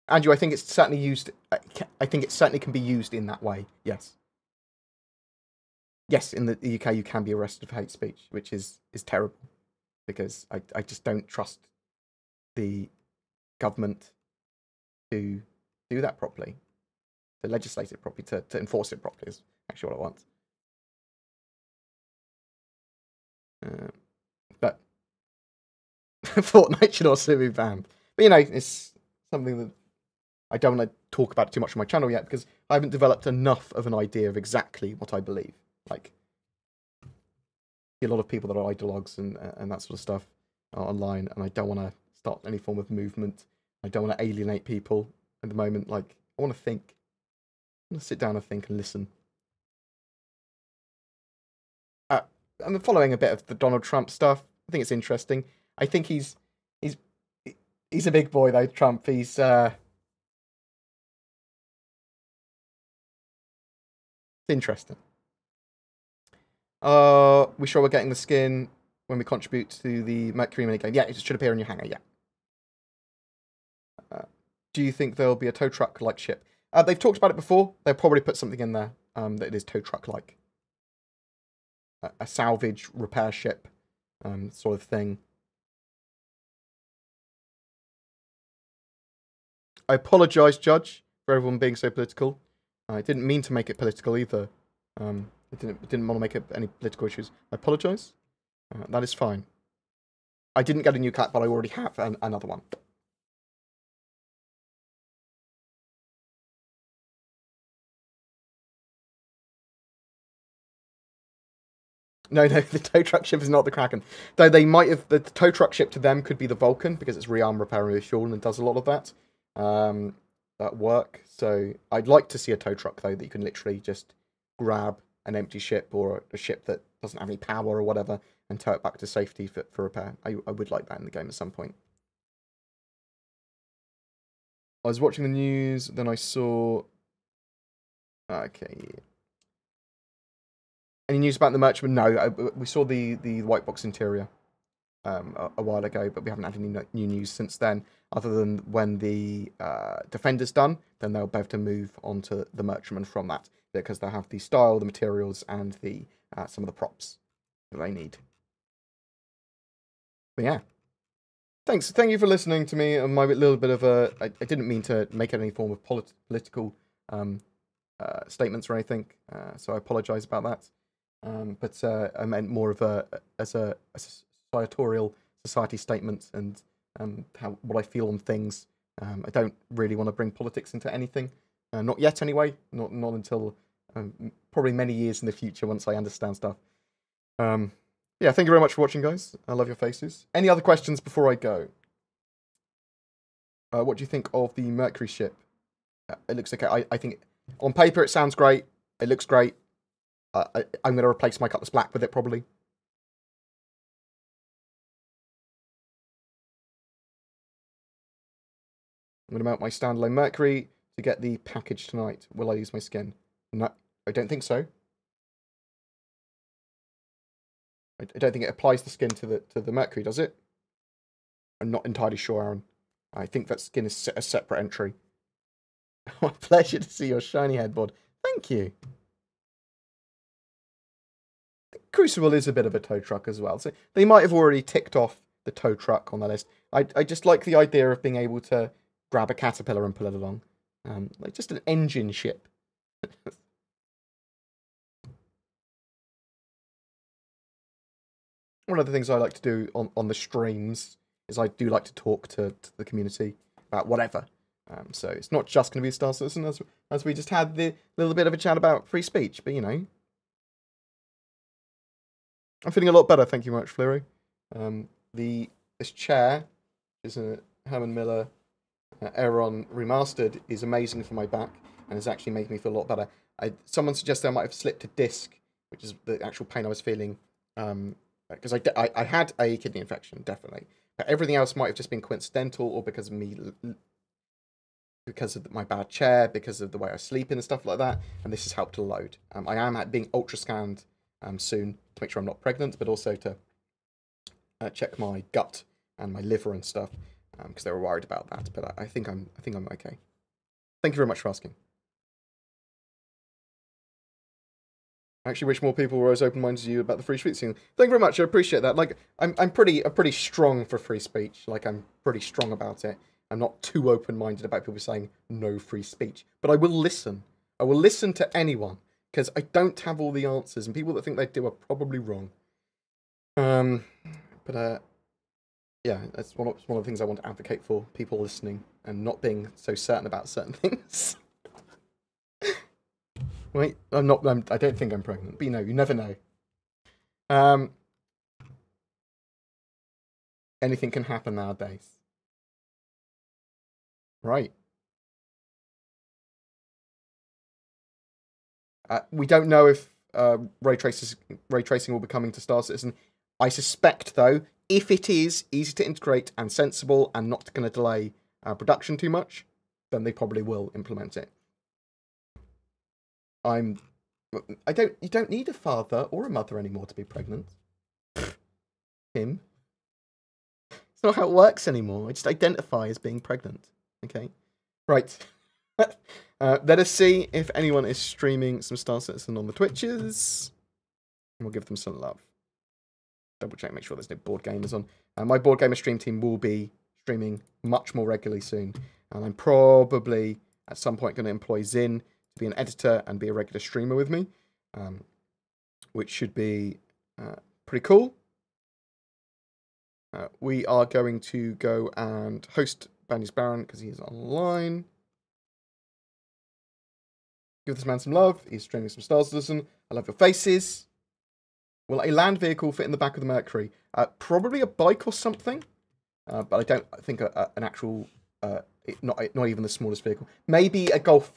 Andrew, I think it's certainly used. I think it certainly can be used in that way. Yes. Yes, in the UK you can be arrested for hate speech, which is terrible, because I just don't trust the government to do that properly, to legislate it properly, to enforce it properly is actually what I want. But Fortnite should also be banned. But you know, it's something that I don't want to talk about too much on my channel yet because I haven't developed enough of an idea of exactly what I believe. Like, a lot of people that are ideologues and that sort of stuff are online, and I don't want to start any form of movement. I don't want to alienate people at the moment. Like, I want to think. I want to sit down and think and listen. I'm following a bit of the Donald Trump stuff. I think it's interesting. I think he's a big boy though, Trump. He's interesting. We sure we're getting the skin when we contribute to the Mercury minigame? Yeah, it should appear in your hangar, yeah. Do you think there'll be a tow truck-like ship? They've talked about it before. They'll probably put something in there that it is tow truck-like. A salvage repair ship sort of thing. I apologise, Judge, for everyone being so political. I didn't mean to make it political either. I didn't want to make it any political issues. I apologise. That is fine. I didn't get a new cat, but I already have another one. No, the tow truck ship is not the Kraken. Though they might have... The tow truck ship to them could be the Vulcan, because it's rearm, repair, and refuel, and does a lot of that. That work. So I'd like to see a tow truck, though, that you can literally just grab an empty ship or a ship that doesn't have any power or whatever and tow it back to safety for repair. I would like that in the game at some point. I was watching the news, then I saw... Okay. Any news about the merchantman? No, we saw the white box interior a while ago, but we haven't had any new news since then, other than when the Defender's done, then they'll be able to move on to the merchantman from that, because they'll have the style, the materials, and the some of the props that they need. But yeah. Thank you for listening to me and my little bit of a... I didn't mean to make any form of political statements or anything, so I apologise about that. But I meant more of a society statement and what I feel on things. I don't really want to bring politics into anything, not yet anyway. Not until probably many years in the future once I understand stuff. Yeah, thank you very much for watching, guys. I love your faces. Any other questions before I go? What do you think of the Mercury ship? It looks okay. I think on paper it sounds great. It looks great. I'm going to replace my Cutlass Black with it, probably. I'm going to mount my standalone Mercury to get the package tonight. Will I use my skin? No, I don't think so. I don't think it applies the skin to the Mercury, does it? I'm not entirely sure, Aaron. I think that skin is a separate entry. My pleasure to see your shiny headboard. Thank you. Crucible is a bit of a tow truck as well, so they might have already ticked off the tow truck on the list. I just like the idea of being able to grab a caterpillar and pull it along. Like just an engine ship. One of the things I like to do on the streams is I do like to talk to the community about whatever. So it's not just going to be Star Citizen, as we just had the little bit of a chat about free speech, but you know. I'm feeling a lot better, thank you very much, Fleury. This chair is a Herman Miller Aeron Remastered, is amazing for my back, and has actually made me feel a lot better. Someone suggested I might have slipped a disc, which is the actual pain I was feeling, because I had a kidney infection, definitely. But everything else might have just been coincidental, or because of me, because of my bad chair, because of the way I sleep and stuff like that, and this has helped a load. I am being ultra-scanned soon to make sure I'm not pregnant, but also to check my gut and my liver and stuff, because they were worried about that. But I think I'm okay. Thank you very much for asking. I actually wish more people were as open-minded as you about the free speech thing. Thank you very much. I appreciate that. Like, I'm pretty strong for free speech. Like, I'm pretty strong about it. I'm not too open-minded about people saying no free speech. But I will listen. I will listen to anyone, because I don't have all the answers, and people that think they do are probably wrong. Yeah, that's one of the things I want to advocate for, people listening and not being so certain about certain things. Wait, I don't think I'm pregnant, but you know, you never know. Anything can happen nowadays. Right. We don't know if ray tracing will be coming to Star Citizen. I suspect, though, if it is easy to integrate and sensible and not going to delay production too much, then they probably will implement it. You don't need a father or a mother anymore to be pregnant. Him. It's not how it works anymore. I just identify as being pregnant. Okay? Right. Let us see if anyone is streaming some Star Citizen on the Twitches. And we'll give them some love. Double check, make sure there's no BoredGamers on. My BoredGamer stream team will be streaming much more regularly soon. And I'm probably, at some point, going to employ Zin to be an editor and be a regular streamer with me. Which should be pretty cool. We are going to go and host Bandy's Baron because he's online. Give this man some love. He's streaming some Star Citizen. I love your faces. Will a land vehicle fit in the back of the Mercury? Probably a bike or something. But I don't think an actual, not even the smallest vehicle. Maybe a golf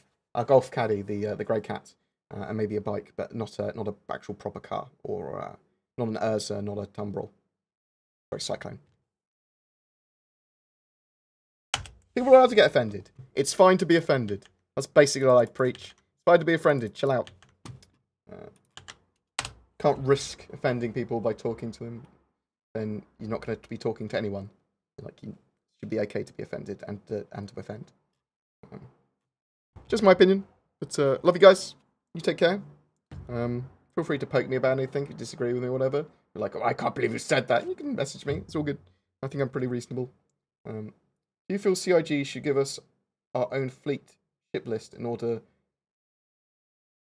caddy, the grey cat, and maybe a bike, but not a actual proper car, or not an Ursa, not a Tumbrel, or a Cyclone. People are allowed to get offended. It's fine to be offended. That's basically what I preach. It's fine to be offended. Chill out. Can't risk offending people by talking to them. Then you're not going to be talking to anyone. Like, you should be okay to be offended and to offend. Just my opinion. But love you guys. You take care. Feel free to poke me about anything. If you disagree with me or whatever. You're like, oh, I can't believe you said that. You can message me. It's all good. I think I'm pretty reasonable. Do you feel CIG should give us our own fleet ship list in order,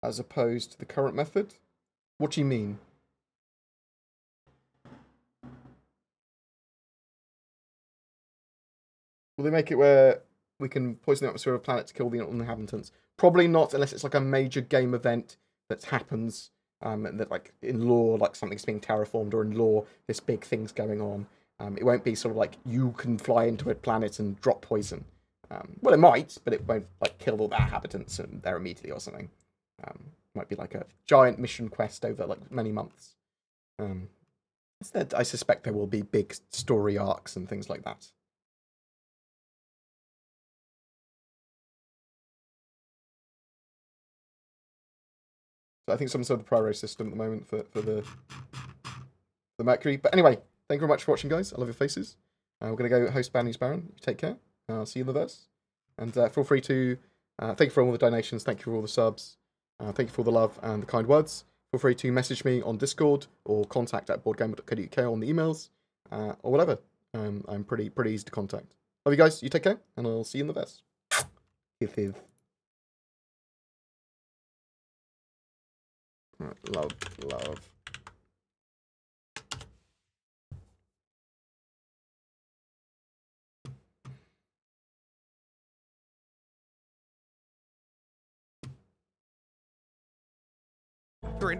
as opposed to the current method? What do you mean? Will they make it where we can poison the atmosphere of a planet to kill the inhabitants? Probably not, unless it's like a major game event that happens, and that, like, in lore, like something's being terraformed, or in lore, this big thing's going on. It won't be sort of like you can fly into a planet and drop poison. Well, it might, but it won't like kill all the inhabitants there immediately or something. Might be like a giant mission quest over like many months. Instead, I suspect there will be big story arcs and things like that. So I think some sort of priority system at the moment for the Mercury. But anyway, thank you very much for watching, guys. I love your faces. We're going to go host Bad News Baron. Take care. I'll see you in the verse. And feel free to... thank you for all the donations. Thank you for all the subs. Thank you for all the love and the kind words. Feel free to message me on Discord or contact@boredgamer.co.uk on the emails or whatever. I'm pretty easy to contact. Love you guys. You take care, and I'll see you in the verse. Kisses. Love.